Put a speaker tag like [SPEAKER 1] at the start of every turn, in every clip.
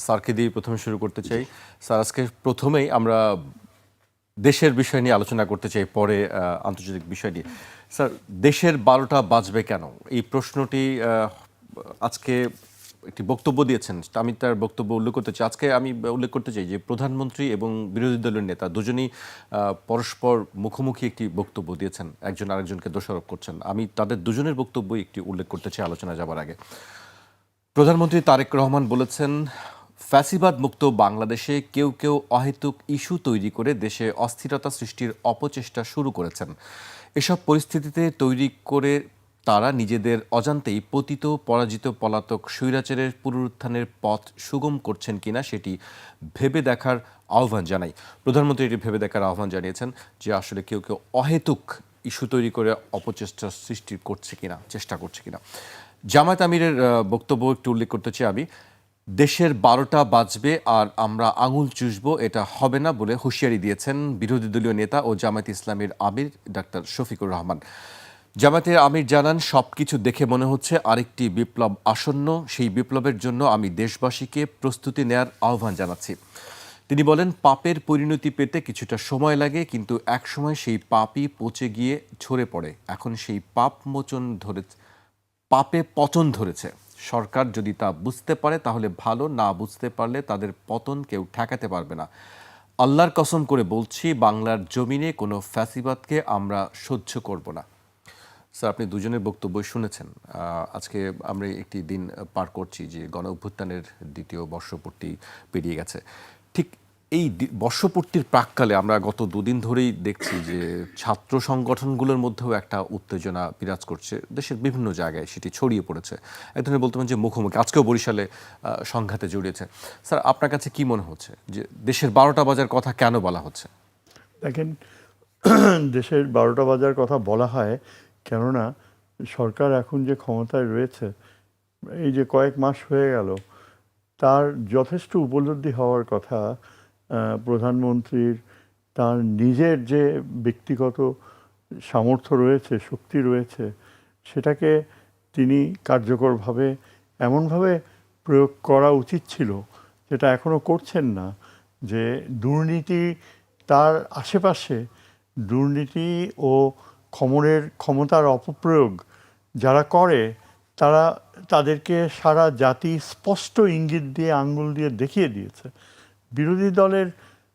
[SPEAKER 1] স্যারকে দিয়ে প্রথমে শুরু করতে চাই। স্যার, আজকে প্রথমেই আমরা দেশের বিষয় নিয়ে আলোচনা করতে চাই, পরে আন্তর্জাতিক বিষয় নিয়ে। স্যার, দেশের ১২টা বাজবে কেন? এই প্রশ্নটি আজকে একটি বক্তব্য দিয়েছেন। আমি তার বক্তব্য উল্লেখ করতে চাই। আজকে আমি উল্লেখ করতে চাই যে প্রধানমন্ত্রী এবং বিরোধী দলের নেতা দুজনেই পরস্পর মুখোমুখি একটি বক্তব্য দিয়েছেন, একজন আরেকজনকে দোষারোপ করছেন। আমি তাদের দুজনের বক্তব্যই একটি উল্লেখ করতে চাই আলোচনা যাবার আগে। প্রধানমন্ত্রী তারেক রহমান বলেছেন, ফ্যাসিবাদ মুক্ত বাংলাদেশে কেউ কেউ অহেতুক ইস্যু তৈরি করে দেশে অস্থিরতা সৃষ্টির অপচেষ্টা শুরু করেছেন। এসব পরিস্থিতিতে তৈরি করে তারা নিজেদের অজান্তেই পতিত পরাজিত পলাতক স্বৈরাচারের পুনরুত্থানের পথ সুগম করছেন কিনা সেটি ভেবে দেখার আহ্বান জানাই। প্রধানমন্ত্রী এটি ভেবে দেখার আহ্বান জানিয়েছেন যে আসলে কেউ কেউ অহেতুক ইস্যু তৈরি করে অপচেষ্টা সৃষ্টি করছে কিনা, চেষ্টা করছে কিনা। জামায়াত আমিরের বক্তব্য একটু উল্লেখ করতে চাই আমি। দেশের ১২টা বাজবে আর আমরা আঙুল চুষব, এটা হবে না বলে হুঁশিয়ারি দিয়েছেন বিরোধী দলীয় নেতা ও জামায়াত ইসলামীর আমির ডাক্তার শফিকুর রহমান। জামায়াতের আমির জানান, সবকিছু দেখে মনে হচ্ছে আরেকটি বিপ্লব আসন্ন। সেই বিপ্লবের জন্য আমি দেশবাসীকে প্রস্তুতি নেয়ার আহ্বান জানাচ্ছি। তিনি বলেন, পাপের পরিণতি পেতে কিছুটা সময় লাগে, কিন্তু একসময় সেই পাপই পচে গিয়ে ঝরে পড়ে। এখন সেই পাপে পতন ধরেছে। সরকার যদি তা বুঝতে পারে তাহলে ভালো, না বুঝতে পারলে তাদের পতন কেউ ঠেকাতে পারবে না। আল্লাহর কসম করে বলছি, বাংলার জমিনে কোনো ফ্যাসিবাদকে আমরা সহ্য করব না। স্যার, আপনি দুজনের বক্তব্য শুনেছেন। আজকে আমরা একটি দিন পার করছি যে গণ অভ্যুত্থানের দ্বিতীয় বর্ষপূর্তি পেরিয়ে গেছে। ঠিক এই বর্ষপূর্তির প্রাক্কালে আমরা গত দুদিন ধরেই দেখছি যে ছাত্র সংগঠনগুলোর মধ্যেও একটা উত্তেজনা বিরাজ করছে দেশের বিভিন্ন জায়গায়, সেটি ছড়িয়ে পড়েছে। এক ধরনের বলতে পারেন যে মুখোমুখি, আজকেও বরিশালে সংঘাতে জড়িয়েছে। স্যার, আপনার কাছে কি মনে হচ্ছে যে দেশের ১২টা বাজার কথা কেন বলা হচ্ছে?
[SPEAKER 2] দেখেন, দেশের ১২টা বাজার কথা বলা হয় কেননা সরকার এখন যে ক্ষমতায় রয়েছে, এই যে কয়েক মাস হয়ে গেল, তার যথেষ্ট উপলব্ধি হওয়ার কথা প্রধানমন্ত্রীর তার নিজের যে ব্যক্তিগত সামর্থ্য রয়েছে, শক্তি রয়েছে, সেটাকে তিনি কার্যকরভাবে এমনভাবে প্রয়োগ করা উচিত ছিল, যেটা এখনও করছেন না। যে দুর্নীতি তার আশেপাশে, দুর্নীতি ও ক্ষমতার অপপ্রয়োগ যারা করে, তাদেরকে সারা জাতি স্পষ্ট ইঙ্গিত দিয়ে, আঙ্গুল দিয়ে দেখিয়ে দিয়েছে। বিরোধী দলের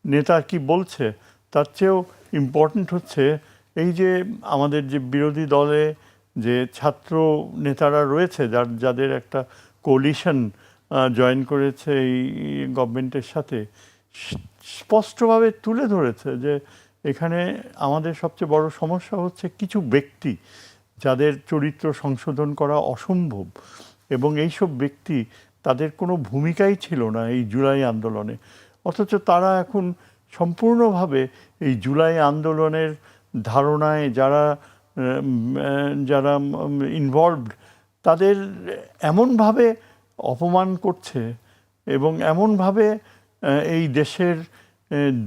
[SPEAKER 2] নেতা কি বলছে তার চেয়েও ইম্পর্ট্যান্ট হচ্ছে এই যে আমাদের যে বিরোধী দলে যে ছাত্র নেতারা রয়েছে, যাদের একটা কোয়ালিশন জয়েন করেছে এই গভর্নমেন্টের সাথে, স্পষ্টভাবে তুলে ধরেছে যে এখানে আমাদের সবচেয়ে বড় সমস্যা হচ্ছে কিছু ব্যক্তি যাদের চরিত্র সংশোধন করা অসম্ভব, এবং এইসব ব্যক্তি, তাদের কোনো ভূমিকাই ছিল না এই জুলাই আন্দোলনে, অথচ তারা এখন সম্পূর্ণভাবে এই জুলাই আন্দোলনের ধারণায় যারা যারা ইনভলভড, তাদের এমনভাবে অপমান করছে এবং এমনভাবে এই দেশের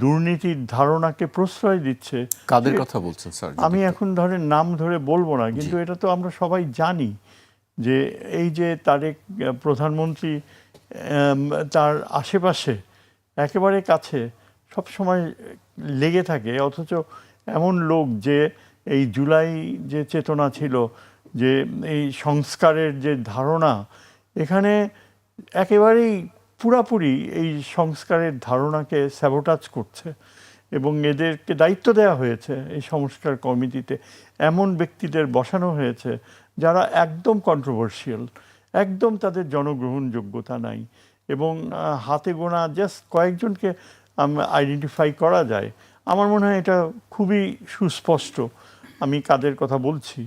[SPEAKER 2] দুর্নীতির ধারণাকে প্রশ্রয় দিচ্ছে।
[SPEAKER 1] কাদের কথা বলছেন স্যার?
[SPEAKER 2] আমি এখন নাম ধরে বলবো না, কিন্তু এটা তো আমরা সবাই জানি যে এই যে তারেক প্রধানমন্ত্রী তার আশেপাশে একেবারে কাছে সব সময় লেগে থাকে, অথচ এমন লোক যে এই জুলাই যে চেতনা ছিল, যে এই সংস্কারের যে ধারণা, এখানে একেবারেই পুরাপুরি এই সংস্কারের ধারণাকে স্যাবোটাজ করছে, এবং এদেরকে দায়িত্ব দেওয়া হয়েছে এই সংস্কার কমিটিতে, এমন ব্যক্তিদের বসানো হয়েছে যারা একদম কন্ট্রোভার্সিয়াল, একদম তাদের জনগ্রহণযোগ্যতা নাই, এবং হাতে গোনা জাস্ট কয়েকজনকে আইডেন্টিফাই করা যায়। আমার মনে হয় এটা খুবই সুস্পষ্ট আমি কাদের কথা বলছি,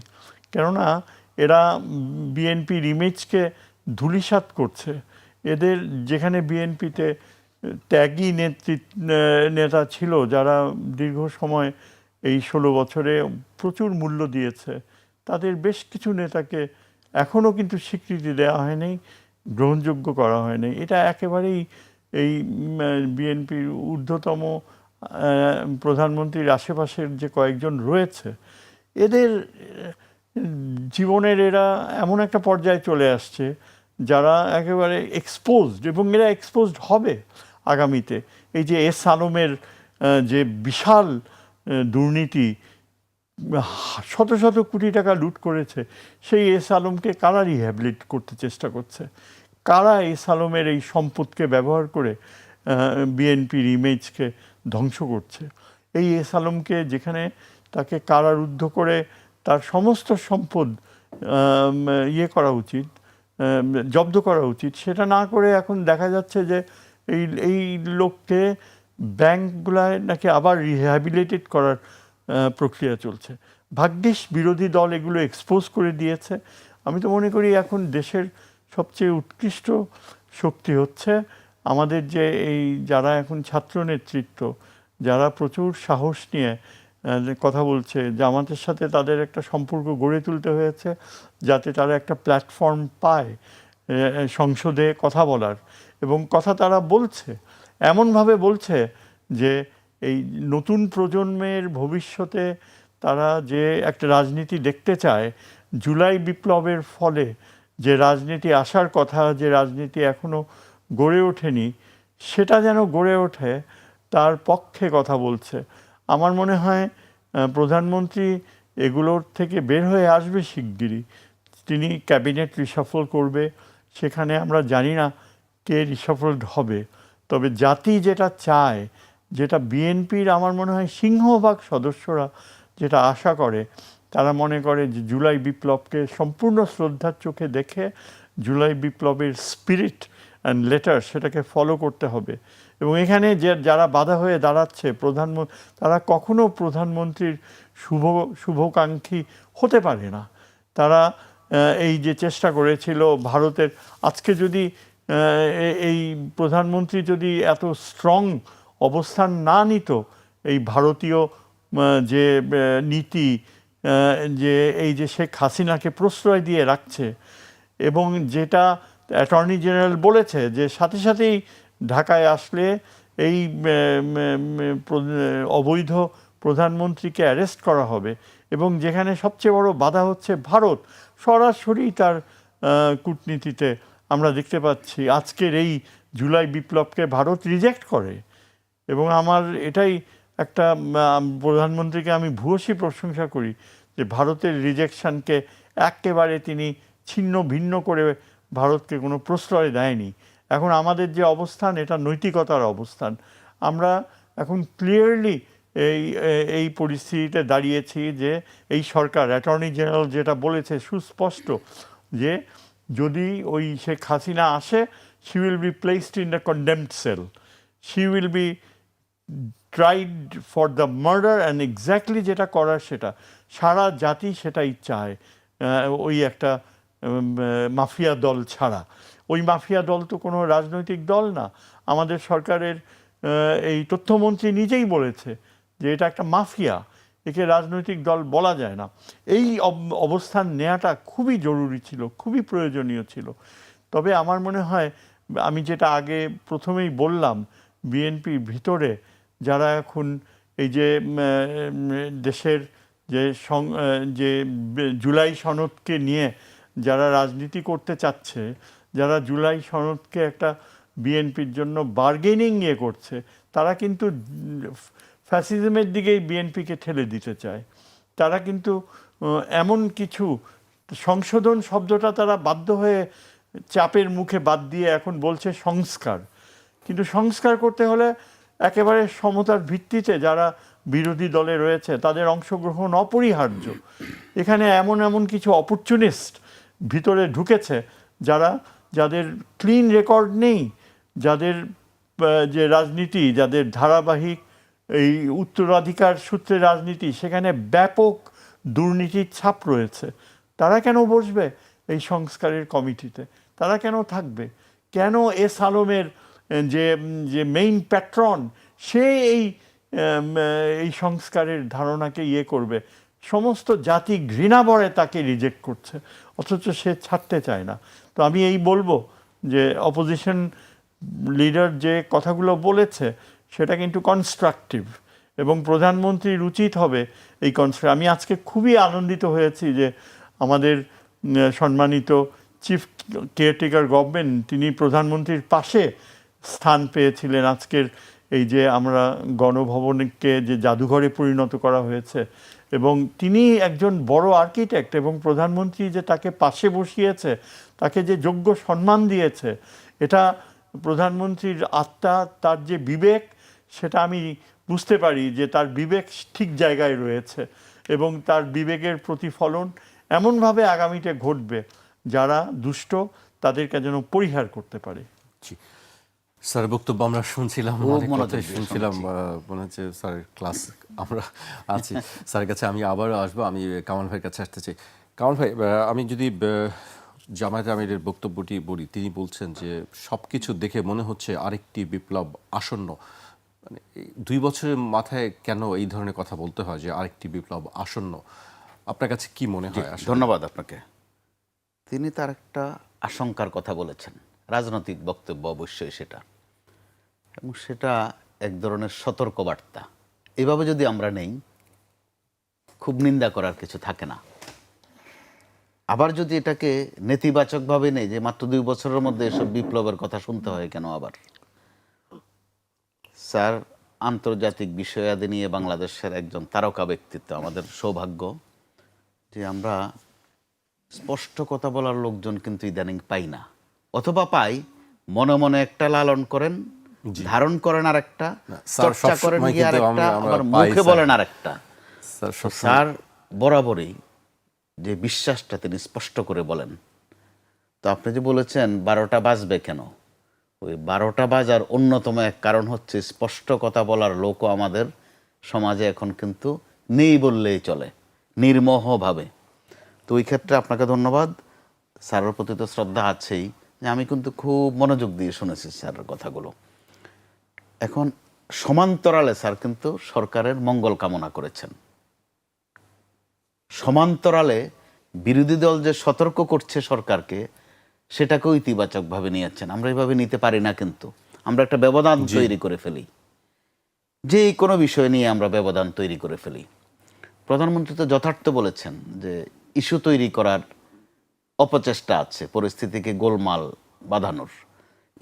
[SPEAKER 2] কেননা এরা বিএনপির ইমেজকে ধূলিসাৎ করছে। এদের যেখানে বিএনপিতে ত্যাগী নেতা ছিল, যারা দীর্ঘ সময় এই 16 বছরে প্রচুর মূল্য দিয়েছে, তাদের বেশ কিছু নেতাকে এখনও কিন্তু স্বীকৃতি দেওয়া হয়নি, গ্রহণযোগ্য করা হয়নি। এটা একেবারেই এই বিএনপির ঊর্ধ্বতম প্রধানমন্ত্রীর আশেপাশের যে কয়েকজন রয়েছে, এদের জীবনের এরা এমন একটা পর্যায়ে চলে আসছে যারা একেবারে এক্সপোজড, এবং এরা এক্সপোজড হবে আগামীতে। এই যে এস আলমের যে বিশাল দুর্নীতি, শত শত কোটি টাকা লুট করেছে, সেই এস আলমকে কারা রিহ্যাবিলিট করতে চেষ্টা করছে? কারা এস আলমের এই সম্পদকে ব্যবহার করে বিএনপির ইমেজকে ধ্বংস করছে? এই এস আলমকে যেখানে তাকে কারারুদ্ধ করে তার সমস্ত সম্পদ ইয়ে করা উচিত, জব্দ করা উচিত, সেটা না করে এখন দেখা যাচ্ছে যে এই লোককে ব্যাংকগুলায় নাকি আবার রিহ্যাবিলিটেড করার প্রক্রিয়া চলছে। ভাগ্যিস বিরোধী দল এগুলো এক্সপোজ করে দিয়েছে। আমি তো মনে করি এখন দেশের সবচেয়ে উৎকৃষ্ট শক্তি হচ্ছে আমাদের যে এই যারা এখন ছাত্র নেতৃত্ব, যারা প্রচুর সাহস নিয়ে কথা বলছে, জামাতের সাথে তাদের একটা সম্পর্ক গড়ে তুলতে হয়েছে যাতে তারা একটা প্ল্যাটফর্ম পায় সংসদে কথা বলার, এবং কথা তারা বলছে, এমনভাবে বলছে যে এই নতুন প্রজন্মের ভবিষ্যতে তারা যে একটা রাজনীতি দেখতে চায়, জুলাই বিপ্লবের ফলে যে রাজনীতি আসার কথা, যে রাজনীতি এখনও গড়ে ওঠেনি, সেটা যেন গড়ে ওঠে তার পক্ষে কথা বলছে। আমার মনে হয় প্রধানমন্ত্রী এগুলোর থেকে বের হয়ে আসবে শিগগিরই। তিনি ক্যাবিনেট রিশাফল করবে, সেখানে আমরা জানি না কে রিশাফলড হবে, তবে জাতি যেটা চায়, যেটা বিএনপির আমার মনে হয় সিংহভাগ সদস্যরা যেটা আশা করে, তারা মনে করে যে জুলাই বিপ্লবকে সম্পূর্ণ শ্রদ্ধার চোখে দেখে জুলাই বিপ্লবের স্পিরিট অ্যান্ড লেটার সেটাকে ফলো করতে হবে। এবং এখানে যারা বাধা হয়ে দাঁড়াচ্ছে তারা কখনো প্রধানমন্ত্রীর শুভকাঙ্ক্ষী হতে পারে না। তারা এই যে চেষ্টা করেছিল ভারতের, আজকে যদি এই প্রধানমন্ত্রী যদি এত স্ট্রং অবস্থান না নিত, এই ভারতীয় যে নীতি, যে এই যে শেখ হাসিনাকে প্রশ্রয় দিয়ে রাখছে, এবং যেটা অ্যাটর্নি জেনারেল বলেছে যে সাথে সাথেই ঢাকায় আসলে এই অবৈধ প্রধানমন্ত্রীকে অ্যারেস্ট করা হবে, এবং যেখানে সবচেয়ে বড় বাধা হচ্ছে ভারত, সরাসরি তার কূটনীতিতে আমরা দেখতে পাচ্ছি আজকের এই জুলাই বিপ্লবকে ভারত রিজেক্ট করে। এবং আমার এটাই একটা, প্রধানমন্ত্রীকে আমি ভূয়সী প্রশংসা করি যে ভারতের রিজেকশনকে একেবারে তিনি ছিন্ন ভিন্ন করে ভারতকে কোনো প্রশ্রয় দেয়নি। এখন আমাদের যে অবস্থান, এটা নৈতিকতার অবস্থান। আমরা এখন ক্লিয়ারলি এই পরিস্থিতিতে দাঁড়িয়েছি যে এই সরকার, অ্যাটর্নি জেনারেল যেটা বলেছে সুস্পষ্ট, যে যদি ওই শেখ হাসিনা আসে, she will be placed in a condemned cell, she will be tried for the murder, and exactly যেটা করার সেটা সারা জাতি সেটাই চায়, ওই একটা মাফিয়া দল ছাড়া। ওই মাফিয়া দল তো কোনো রাজনৈতিক দল না। আমাদের সরকারের এই তথ্যমন্ত্রী নিজেই বলেছে যে এটা একটা মাফিয়া, একে রাজনৈতিক দল বলা যায় না। এই অবস্থান নেওয়াটা খুবই জরুরি ছিল, খুবই প্রয়োজনীয় ছিল। তবে আমার মনে হয়, আমি যেটা আগে প্রথমেই বললাম, বিএনপির ভিতরে যারা এখন এই যে দেশের যে জুলাই সনদকে নিয়ে যারা রাজনীতি করতে চাচ্ছে, যারা জুলাই সনদকে একটা বিএনপির জন্য বার্গেনিং নিয়ে করছে, তারা কিন্তু ফ্যাসিজমের দিকেই বিএনপিকে ঠেলে দিতে চায়। তারা কিন্তু এমন কিছু সংশোধন শব্দটা তারা বাধ্য হয়ে চাপের মুখে বাদ দিয়ে এখন বলছে সংস্কার। কিন্তু সংস্কার করতে হলে একেবারে সমতার ভিত্তিতে যারা বিরোধী দলে রয়েছে তাদের অংশগ্রহণ অপরিহার্য। এখানে এমন কিছু অপরচুনিস্ট ভিতরে ঢুকেছে যাদের ক্লিন রেকর্ড নেই, যাদের যে রাজনীতি, যাদের ধারাবাহিক এই উত্তরাধিকার সূত্রে রাজনীতি, সেখানে ব্যাপক দুর্নীতির ছাপ রয়েছে। তারা কেন বসবে এই সংস্কারের কমিটিতে? তারা কেন থাকবে? কেন এস আলমের যে মেইন প্যাট্রন, সে এই সংস্কারের ধারণাকে করবে? সমস্ত জাতি ঘৃণা ভরে তাকে রিজেক্ট করছে, অথচ সে ছাড়তে চায় না। তো আমি বলবো যে অপোজিশন লিডার যে কথাগুলো বলেছে সেটা কিন্তু কনস্ট্রাকটিভ, এবং প্রধানমন্ত্রীর উচিত হবে আমি আজকে খুবই আনন্দিত হয়েছি যে আমাদের সম্মানিত চিফ কেয়ারটেকার গভর্নমেন্ট, তিনি প্রধানমন্ত্রীর পাশে স্থান পেয়েছিলেন। আজকের এই যে আমরা গণভবনকে যে জাদুঘরে পরিণত করা হয়েছে, এবং তিনি একজন বড় আর্কিটেক্ট, এবং প্রধানমন্ত্রী যে তাকে পাশে বসিয়েছে, তাকে যে যোগ্য সম্মান দিয়েছে, এটা প্রধানমন্ত্রীর আত্মা, তার যে বিবেক, সেটা আমি বুঝতে পারি যে তার বিবেক ঠিক জায়গায় রয়েছে, এবং তার বিবেকের প্রতিফলন এমনভাবে আগামীতে ঘটবে যারা দুষ্ট তাদেরকে যেন পরিহার করতে পারে।
[SPEAKER 1] জি স্যার, বক্তব্য আমরা শুনছিলাম,
[SPEAKER 3] খুব
[SPEAKER 1] অনেক
[SPEAKER 3] মনোযোগ
[SPEAKER 1] কথাই
[SPEAKER 3] দিয়ে
[SPEAKER 1] শুনছিলাম।
[SPEAKER 3] শুনেছি।
[SPEAKER 1] মনে হচ্ছে স্যারের ক্লাস আমরা আছি। স্যারের কাছে আমি আবারও আসবো, আমি কামাল ভাইয়ের কাছে আসতে চাই। কামাল ভাই, আমি যদি জামায়াতে আমিরের বক্তব্যটি বলি, তিনি বলছেন যে সব কিছু দেখে মনে হচ্ছে আরেকটি বিপ্লব আসন্ন। মানে 2 বছরের মাথায় কেন এই ধরনের কথা বলতে হয় যে আরেকটি বিপ্লব আসন্ন? আপনার কাছে কি মনে হয় আসলে?
[SPEAKER 3] ধন্যবাদ আপনাকে। তিনি তার একটা আশঙ্কার কথা বলেছেন, রাজনৈতিক বক্তব্য অবশ্যই সেটা, এবং সেটা এক ধরনের সতর্কবার্তা। এভাবে যদি আমরা নেই, খুব নিন্দা করার কিছু থাকে না। আবার যদি এটাকে নেতিবাচকভাবে নেই যে মাত্র 2 বছরের মধ্যে এসব বিপ্লবের কথা শুনতে হয় কেন আবার। স্যার আন্তর্জাতিক বিষয়াদি নিয়ে বাংলাদেশের একজন তারকা ব্যক্তিত্ব, আমাদের সৌভাগ্য যে আমরা স্পষ্ট কথা বলার লোকজন কিন্তু ইদানিং পাই না, অথবা পাই মনে মনে একটা লালন করেন, ধারণ করেন আর একটা,
[SPEAKER 1] স্যার,
[SPEAKER 3] চর্চা করেন
[SPEAKER 1] সবসময়
[SPEAKER 3] গিয়ে আর
[SPEAKER 1] কিন্তু
[SPEAKER 3] একটা,
[SPEAKER 1] আমরা
[SPEAKER 3] আবার
[SPEAKER 1] পাই
[SPEAKER 3] মুখে
[SPEAKER 1] স্যার।
[SPEAKER 3] বলেন আর একটা।
[SPEAKER 1] স্যার সবসময়
[SPEAKER 3] স্যার বরাবরই যে বিশ্বাসটা তিনি স্পষ্ট করে বলেন। তো আপনি যে বলেছেন 12টা বাজবে কেন, ওই 12টা বাজার অন্যতম এক কারণ হচ্ছে স্পষ্ট কথা বলার লোকও আমাদের সমাজে এখন কিন্তু নেই বললেই চলে, নির্মোহভাবে। তো ওই ক্ষেত্রে আপনাকে ধন্যবাদ। স্যারের প্রতি তো শ্রদ্ধা আছেই, যে আমি কিন্তু খুব মনোযোগ দিয়ে শুনেছি স্যারের কথাগুলো। এখন সমান্তরালে স্যার কিন্তু সরকারের মঙ্গল কামনা করেছেন। সমান্তরালে বিরোধী দল যে সতর্ক করছে সরকারকে, সেটাকেও ইতিবাচকভাবে নিয়েছেন। আমরা এইভাবে নিতে পারি না, কিন্তু আমরা একটা ব্যবধান তৈরি করে ফেলি, যে কোনো বিষয় নিয়ে আমরা ব্যবধান তৈরি করে ফেলি। প্রধানমন্ত্রী তো যথার্থ বলেছেন যে ইস্যু তৈরি করার অপচেষ্টা আছে, পরিস্থিতিকে গোলমাল বাঁধানোর।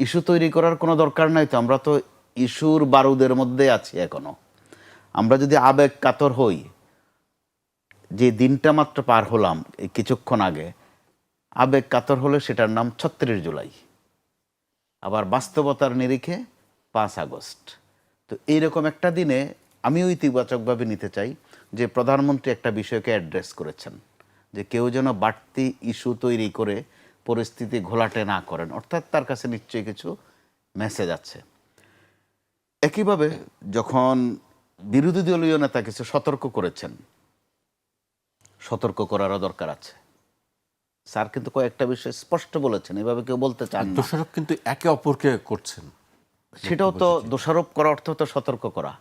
[SPEAKER 3] ইস্যু তৈরি করার কোনো দরকার নাই, তো আমরা তো ইস্যুর বারুদের মধ্যে আছি এখনো। আমরা যদি আবেগ কাতর হই, যে দিনটা মাত্র পার হলাম এই কিছুক্ষণ আগে, আবেগ কাতর হলে সেটার নাম 36 জুলাই, আবার বাস্তবতার নিরিখে 5 আগস্ট। তো এইরকম একটা দিনে আমিও ইতিবাচকভাবে নিতে চাই যে প্রধানমন্ত্রী একটা বিষয়কে অ্যাড্রেস করেছেন, যে কেউ যেন বাড়তি ইস্যু তৈরি করে পরিস্থিতি ঘোলাটে না করেন, অর্থাৎ তার কাছে নিশ্চয়ই কিছু মেসেজ আছে। একইভাবে যখন বিরোধী দলীয় নেতা কিছু সতর্ক করেছেন, সতর্ক করারও দরকার আছে। স্যার কিন্তু কয়েকটা বিষয় স্পষ্ট বলেছেন, এভাবে কেউ বলতে চান না।
[SPEAKER 1] দোষারোপ কিন্তু একে অপরকে করছেন।
[SPEAKER 3] সেটাও তো দোষারোপ করা অর্থ তো সতর্ক করা।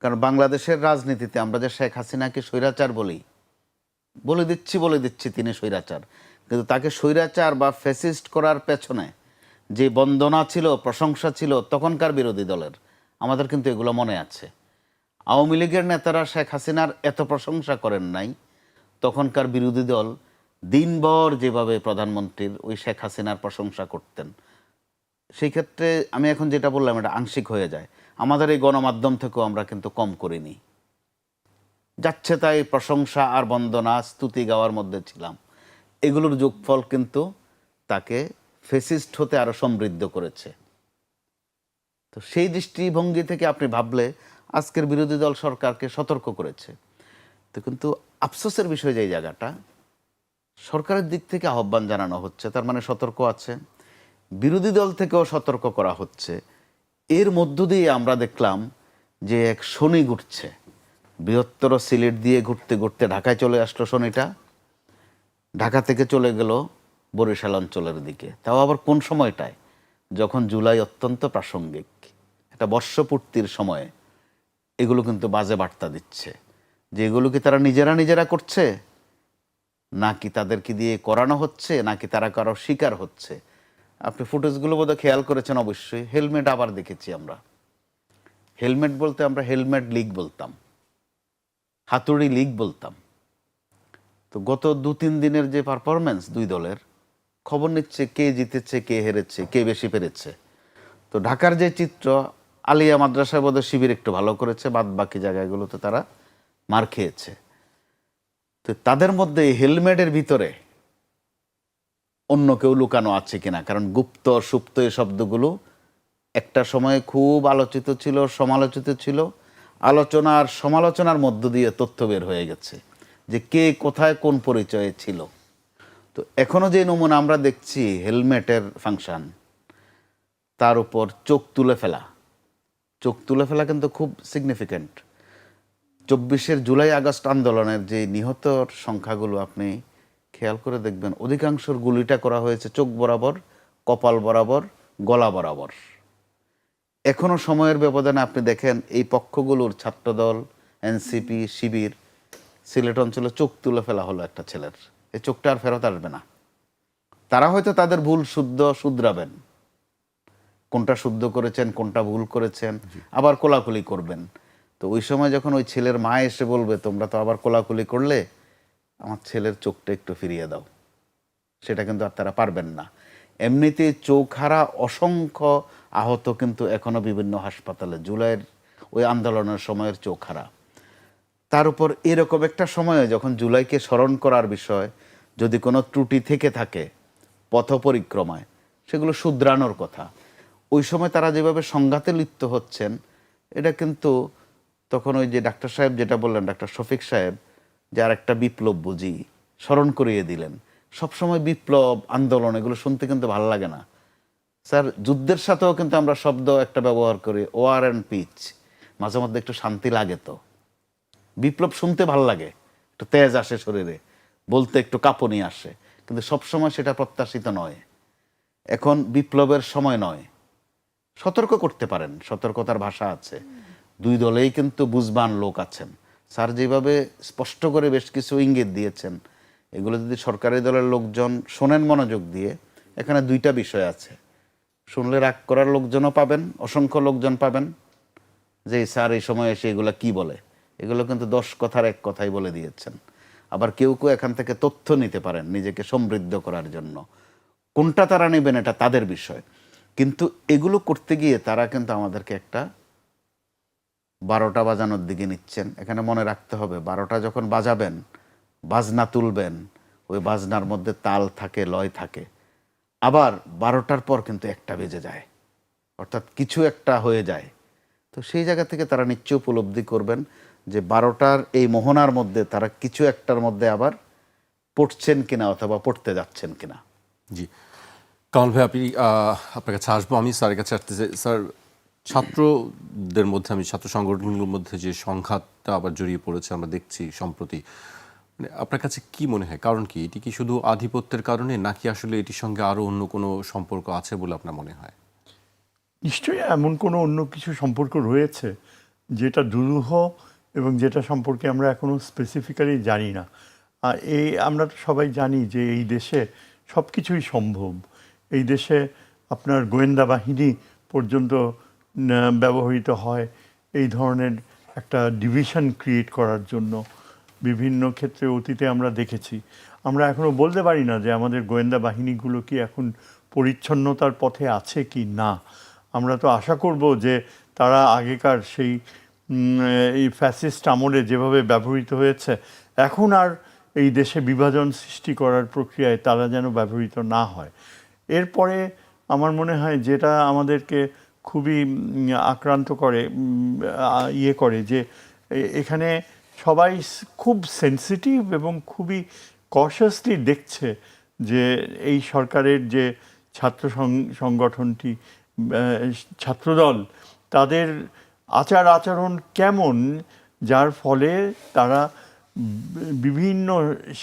[SPEAKER 3] কারণ বাংলাদেশের রাজনীতিতে আমরা যে শেখ হাসিনাকে স্বৈরাচার বলে দিচ্ছি তিনি স্বৈরাচার, কিন্তু তাকে স্বৈরাচার বা ফ্যাসিস্ট করার পেছনে যে বন্দনা ছিল, প্রশংসা ছিল তখনকার বিরোধী দলের, আমাদের কিন্তু এগুলো মনে আছে। আওয়ামী লীগের নেতারা শেখ হাসিনার এত প্রশংসা করেন নাই, তখনকার বিরোধী দল দিনভর যেভাবে প্রধানমন্ত্রীর ওই শেখ হাসিনার প্রশংসা করতেন। সেই ক্ষেত্রে আমি এখন যেটা বললাম এটা আংশিক হয়ে যায়। আমাদের এই গণমাধ্যম থেকেও আমরা কিন্তু কম করিনি, যাচ্ছে তাই প্রশংসা আর বন্দনা স্তুতি গাওয়ার মধ্যে ছিলাম। এগুলোর যোগফল কিন্তু তাকে ফেসিস্ট হতে আরো সমৃদ্ধ করেছে। তো সেই দৃষ্টিভঙ্গি থেকে আপনি ভাবলে আজকের বিরোধী দল সরকারকে সতর্ক করেছে। তো কিন্তু আফসোসের বিষয় যে এই জায়গাটা, সরকারের দিক থেকে আহ্বান জানানো হচ্ছে, তার মানে সতর্ক আছে, বিরোধী দল থেকেও সতর্ক করা হচ্ছে। এর মধ্য দিয়ে আমরা দেখলাম যে এক শনি ঘুরছে, বৃহত্তর সিলেট দিয়ে ঘুরতে ঘুরতে ঢাকায় চলে আসলো শনিটা, ঢাকা থেকে চলে গেল বরিশাল অঞ্চলের দিকে। তাও আবার কোন সময়টায়, যখন জুলাই অত্যন্ত প্রাসঙ্গিক, একটা বর্ষপূর্তির সময়ে এগুলো কিন্তু বাজে বার্তা দিচ্ছে, যে এগুলো কি তারা নিজেরা করছে, নাকি তাদেরকে দিয়ে করানো হচ্ছে, নাকি তারা কারো শিকার হচ্ছে। আপনি ফুটেজগুলো বোধহয় খেয়াল করেছেন অবশ্যই। হেলমেট আবার দেখেছি আমরা, হেলমেট বলতে আমরা হেলমেট লিগ বলতাম, হাতুড়ি লিগ বলতাম। তো গত 2-3 দিনের যে পারফরমেন্স দুই দলের, খবর নিচ্ছে কে জিতেছে, কে হেরেছে, কে বেশি পেরেছে। তো ঢাকার যে চিত্র, আলিয়া মাদ্রাসায় বোধহয় শিবির একটু ভালো করেছে, বাদ বাকি জায়গাগুলোতে তারা মার খেয়েছে। তো তাদের মধ্যে হেলমেটের ভিতরে অন্য কেউ লুকানো আছে কিনা, কারণ গুপ্ত সুপ্ত এই শব্দগুলো একটা সময়ে খুব আলোচিত ছিল, সমালোচিত ছিল। আলোচনা আর সমালোচনার মধ্য দিয়ে তথ্য বের হয়ে গেছে যে কে কোথায় কোন পরিচয়ে ছিল। তো এখনো যে নমুনা আমরা দেখছি হেলমেটের ফাংশন, তার উপর চোখ তুলে ফেলা, চোখ তুলে ফেলা কিন্তু খুব সিগনিফিক্যান্ট। 24 জুলাই আগস্ট আন্দোলনের যে নিহতর সংখ্যাগুলো আপনি খেয়াল করে দেখবেন, অধিকাংশর গুলিটা করা হয়েছে চোখ বরাবর, কপাল বরাবর, গলা বরাবর। এখনো সময়ের ব্যবধানে আপনি দেখেন এই পক্ষগুলোর ছাত্রদল, এনসিপি, শিবির, সিলেট অঞ্চলে চোখ তুলে ফেলা হলো একটা ছেলের। এই চোখটা আর ফেরত আসবে না। তারা হয়তো তাদের ভুল শুধরাবেন, কোনটা শুদ্ধ করেছেন, কোনটা ভুল করেছেন, আবার কোলাকুলি করবেন। তো ওই সময় যখন ওই ছেলের মা এসে বলবে তোমরা তো আবার কোলাকুলি করলে, আমার ছেলের চোখটা একটু ফিরিয়ে দাও, সেটা কিন্তু আর তারা পারবেন না। এমনিতে চোখ হারা অসংখ্য আহত কিন্তু এখনো বিভিন্ন হাসপাতালে, জুলাইয়ের ওই আন্দোলনের সময়ের চোখ হারা। তার উপর এরকম একটা সময়ে যখন জুলাইকে স্মরণ করার বিষয় যদি কোনো ত্রুটি থেকে থাকে পথ পরিক্রমায়, সেগুলো শুধরানোর কথা। ওই সময় তারা যেভাবে সংঘাতে লিপ্ত হচ্ছেন, এটা কিন্তু তখন ওই যে ডাক্তার সাহেব যেটা বললেন, ডাক্তার শফিক সাহেব, যে আর একটা বিপ্লব বুঝি স্মরণ করিয়ে দিলেন। সবসময় বিপ্লব, আন্দোলন এগুলো শুনতে কিন্তু ভালো লাগে না স্যার। যুদ্ধের সাথেও কিন্তু আমরা শব্দ একটা ব্যবহার করি, ওয়ার অ্যান্ড পিচ, মাঝে মধ্যে একটু শান্তি লাগে। তো বিপ্লব শুনতে ভালো লাগে, একটু তেজ আসে শরীরে, বলতে একটু কাঁপুনি আসে, কিন্তু সবসময় সেটা প্রত্যাশিত নয়। এখন বিপ্লবের সময় নয়। সতর্ক করতে পারেন, সতর্কতার ভাষা আছে। দুই দলেই কিন্তু বুঝবান লোক আছেন। স্যার যেভাবে স্পষ্ট করে বেশ কিছু ইঙ্গিত দিয়েছেন, এগুলো যদি সরকারি দলের লোকজন শোনেন মনোযোগ দিয়ে, এখানে দুইটা বিষয় আছে। শুনলে রাগ করার লোকজনও পাবেন, অসংখ্য লোকজন পাবেন যে স্যার এই সময় এসে এগুলো কি বলে। এগুলো কিন্তু 10 কথার এক কথাই বলে দিয়েছেন। আবার কেউ কেউ এখান থেকে তথ্য নিতে পারেন নিজেকে সমৃদ্ধ করার জন্য। কোনটা তারা নেবেন এটা তাদের বিষয়। কিন্তু এগুলো করতে গিয়ে তারা কিন্তু আমাদেরকে একটা 12টা বাজানোর দিকে নিচ্ছেন। এখানে মনে রাখতে হবে, 12টা যখন বাজাবেন, বাজনা তুলবেন, ওই বাজনার মধ্যে তাল থাকে, লয় থাকে। আবার 12টার পর কিন্তু একটা বেজে যায়, অর্থাৎ কিছু একটা হয়ে যায়। তো সেই জায়গা থেকে তারা নিশ্চয় উপলব্ধি করবেন যে 12টার এই মোহনার মধ্যে তারা কিছু একটার মধ্যে আবার পড়ছেন কিনা অথবা পড়তে যাচ্ছেন কিনা।
[SPEAKER 1] জি, কামাল ভাই, আপনার কাছে আসবো। আমি স্যারের কাছে আসতে চাই। স্যার, ছাত্রদের মধ্যে, আমি ছাত্র সংগঠনগুলোর মধ্যে যে সংঘাতটা আবার জড়িয়ে পড়েছে আমরা দেখছি সম্প্রতি, মানে আপনার কাছে কি মনে হয়, কারণ কি? এটি কি শুধু আধিপত্যের কারণে, নাকি আসলে এটির সঙ্গে আরও অন্য কোনো সম্পর্ক আছে বলে আপনার মনে হয়?
[SPEAKER 2] নিশ্চয়ই এমন কোনো অন্য কিছু সম্পর্ক রয়েছে যেটা দুরূহ এবং যেটা সম্পর্কে আমরা এখনো স্পেসিফিক্যালি জানি না। আর আমরা তো সবাই জানি যে এই দেশে সব কিছুই সম্ভব। এই দেশে আপনার গোয়েন্দা বাহিনী পর্যন্ত ব্যবহৃত হয় এই ধরনের একটা ডিভিশন ক্রিয়েট করার জন্য। বিভিন্ন ক্ষেত্রে অতীতে আমরা দেখেছি। আমরা এখনও বলতে পারি না যে আমাদের গোয়েন্দা বাহিনীগুলো কি এখন পরিচ্ছন্নতার পথে আছে কি না। আমরা তো আশা করব যে তারা আগেকার সেই এই ফ্যাসিস্ট আমলে যেভাবে ব্যবহৃত হয়েছে, এখন আর এই দেশে বিভাজন সৃষ্টি করার প্রক্রিয়ায় তারা যেন ব্যবহৃত না হয়। এরপরে আমার মনে হয় যেটা আমাদেরকে খুবই আক্রান্ত করে, ইয়ে করে, যে এখানে সবাই খুব সেন্সিটিভ এবং খুবই কশাসলি দেখছে যে এই সরকারের যে ছাত্র সংগঠনটি, ছাত্রদল, তাদের আচরণ কেমন, যার ফলে তারা বিভিন্ন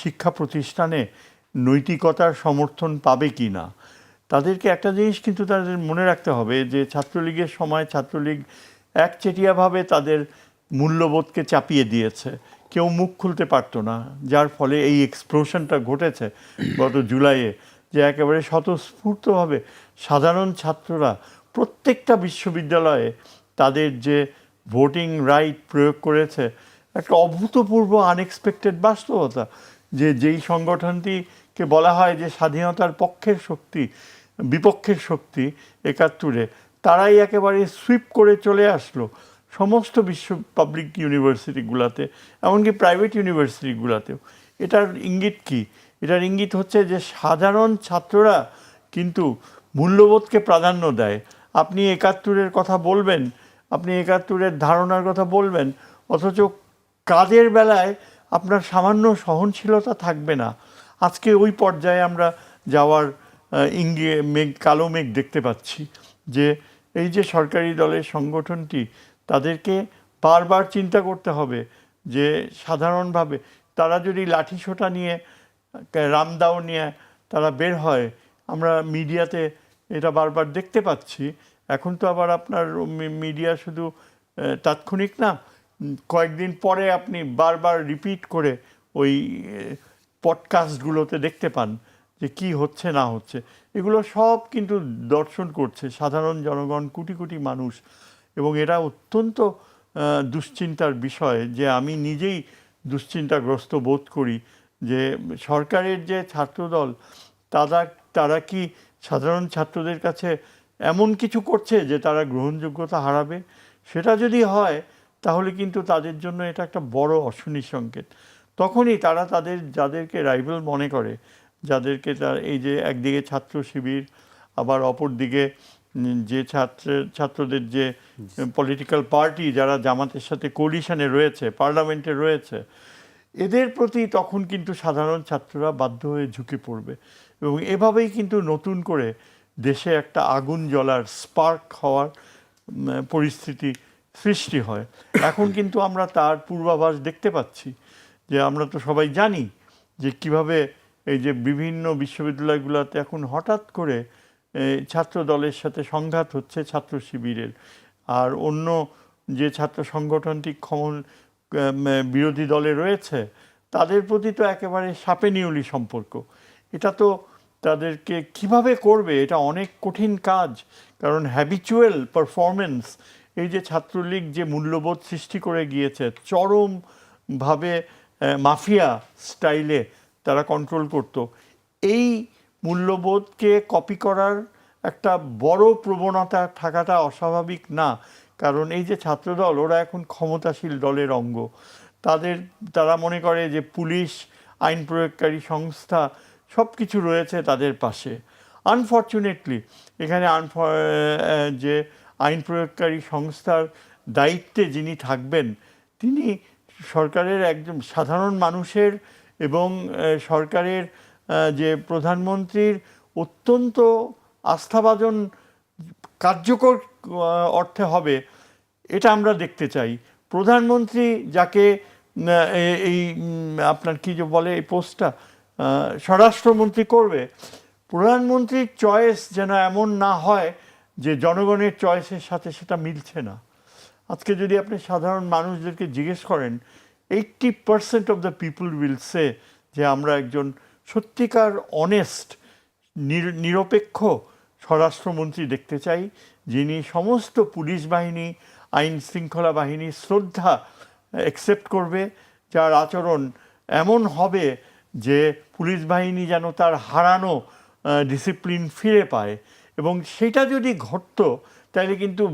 [SPEAKER 2] শিক্ষা প্রতিষ্ঠানে নৈতিকতার সমর্থন পাবে কি না। তাদেরকে একটা জিনিস কিন্তু তাদের মনে রাখতে হবে যে ছাত্রলীগের সময় ছাত্রলীগ একচেটিয়াভাবে তাদের মূল্যবোধকে চাপিয়ে দিয়েছে, কেউ মুখ খুলতে পারতো না, যার ফলে এই এক্সপ্লোশনটা ঘটেছে গত জুলাইয়ে, যে একেবারে স্বতঃস্ফূর্তভাবে সাধারণ ছাত্ররা প্রত্যেকটা বিশ্ববিদ্যালয়ে তাদের যে ভোটিং রাইট প্রয়োগ করেছে। একটা অভূতপূর্ব আনএক্সপেক্টেড বাস্তবতা যে যেই সংগঠনটি কে বলা হয় যে স্বাধীনতার পক্ষের শক্তি বিপক্ষের শক্তি ৭১-এ, তারাই একেবারে সুইপ করে চলে আসলো সমস্ত বিশ্ব পাবলিক ইউনিভার্সিটিগুলোতে, এমনকি প্রাইভেট ইউনিভার্সিটিগুলোতেও। এটার ইঙ্গিত কি? এটার ইঙ্গিত হচ্ছে যে সাধারণ ছাত্ররা কিন্তু মূল্যবোধকে প্রাধান্য দেয়। আপনি ৭১-এর কথা বলবেন, আপনি ৭১-এর ধারণার কথা বলবেন, অথচ কাজের বেলায় আপনার সামান্য সহনশীলতা থাকবে না। আজকে ওই পর্যায়ে আমরা যাওয়ার কালো মেঘ দেখতে পাচ্ছি যে এই যে সরকারি দলের সংগঠনটি, তাদেরকে বারবার চিন্তা করতে হবে যে সাধারণভাবে তারা যদি লাঠিসোঁটা নিয়ে, রামদাও নিয়ে তারা বের হয়, আমরা মিডিয়াতে এটা বারবার দেখতে পাচ্ছি। এখন তো আবার আপনার মিডিয়া শুধু তাৎক্ষণিক না, কয়েকদিন পরে আপনি বারবার রিপিট করে ওই পডকাস্টগুলোতে দেখতে পান যে কি হচ্ছে না হচ্ছে। এগুলো সব কিন্তু দর্শন করছে সাধারণ জনগণ, কোটি কোটি মানুষ। এবং এটা অত্যন্ত দুশ্চিন্তার বিষয় যে আমি নিজেই দুশ্চিন্তাগ্রস্ত বোধ করি যে সরকারের যে ছাত্রদল, তারা কি সাধারণ ছাত্রদের কাছে এমন কিছু করছে যে তারা গ্রহণযোগ্যতা হারাবে? সেটা যদি হয় তাহলে কিন্তু তাদের জন্য এটা একটা বড় অশনি সংকেত। তখনই তারা যাদেরকে রাইভাল মনে করে, যাদেরকে এই যে একদিকে ছাত্র শিবির, আবার অপর দিকে যে ছাত্রদের যে পলিটিক্যাল পার্টি যারা জামাতের সাথে কোলিশনে রয়েছে, পার্লামেন্টে রয়েছে, এদের প্রতি তখন কিন্তু সাধারণ ছাত্ররা বাধ্য হয়ে ঝুঁকে পড়বে। এবং এভাবেই কিন্তু নতুন করে দেশে একটা আগুন জ্বলার, স্পার্ক হওয়ার পরিস্থিতি সৃষ্টি হয়। এখন কিন্তু আমরা তার পূর্বাভাস দেখতে পাচ্ছি যে আমরা তো সবাই জানি যে কিভাবে এই যে বিভিন্ন বিশ্ববিদ্যালয়গুলোতে এখন হঠাৎ করে ছাত্র দলের সাথে সংঘাত হচ্ছে ছাত্র শিবিরের, আর অন্য যে ছাত্র সংগঠনটি বিরোধী দলে রয়েছে তাদের প্রতি তো একেবারে সাপে নিউলি সম্পর্ক। এটা তো তাদেরকে কিভাবে করবে, এটা অনেক কঠিন কাজ। কারণ হ্যাবিচুয়াল পারফরমেন্স, এই যে ছাত্রলীগ যে মূল্যবোধ সৃষ্টি করে গিয়েছে, চরমভাবে মাফিয়া স্টাইলে তারা কন্ট্রোল করত, এই মূল্যবোধকে কপি করার একটা বড় প্রবণতা থাকাটা অস্বাভাবিক না। কারণ এই যে ছাত্রদল, ওরা এখন ক্ষমতাশীল দলের অঙ্গ। তারা মনে করে যে পুলিশ, আইন প্রয়োগকারী সংস্থা সব কিছু রয়েছে তাদের পাশে। আনফর্চুনেটলি এখানে যে আইন প্রয়োগকারী সংস্থার দায়িত্বে যিনি থাকবেন, তিনি সরকারের একজন সাধারণ মানুষের এবং সরকারের যে প্রধানমন্ত্রীর অত্যন্ত আস্থাভাজন কার্যকর অর্থে হবে, এটা আমরা দেখতে চাই। প্রধানমন্ত্রী যাকে এই আপনার কি যে বলে এই পোস্টটা স্বরাষ্ট্রমন্ত্রী করবে, প্রধানমন্ত্রীর চয়েস যেন এমন না হয় যে জনগণের চয়েসের সাথে সেটা মিলছে না। আজকে যদি আপনি সাধারণ মানুষদেরকে জিজ্ঞেস করেন, 80% of the people will say যে আমরা একজন সত্যিকার অনেস্ট নিরপেক্ষ স্বরাষ্ট্রমন্ত্রী দেখতে চাই, যিনি সমস্ত পুলিশ বাহিনী, আইন শৃঙ্খলা বাহিনী শ্রদ্ধা অ্যাকসেপ্ট করবে, যার আচরণ এমন হবে যে পুলিশ বাহিনী যেন তার হারানো ডিসিপ্লিন ফিরে পায়। এবং সেটা যদি ঘটতো তাহলে কিন্তু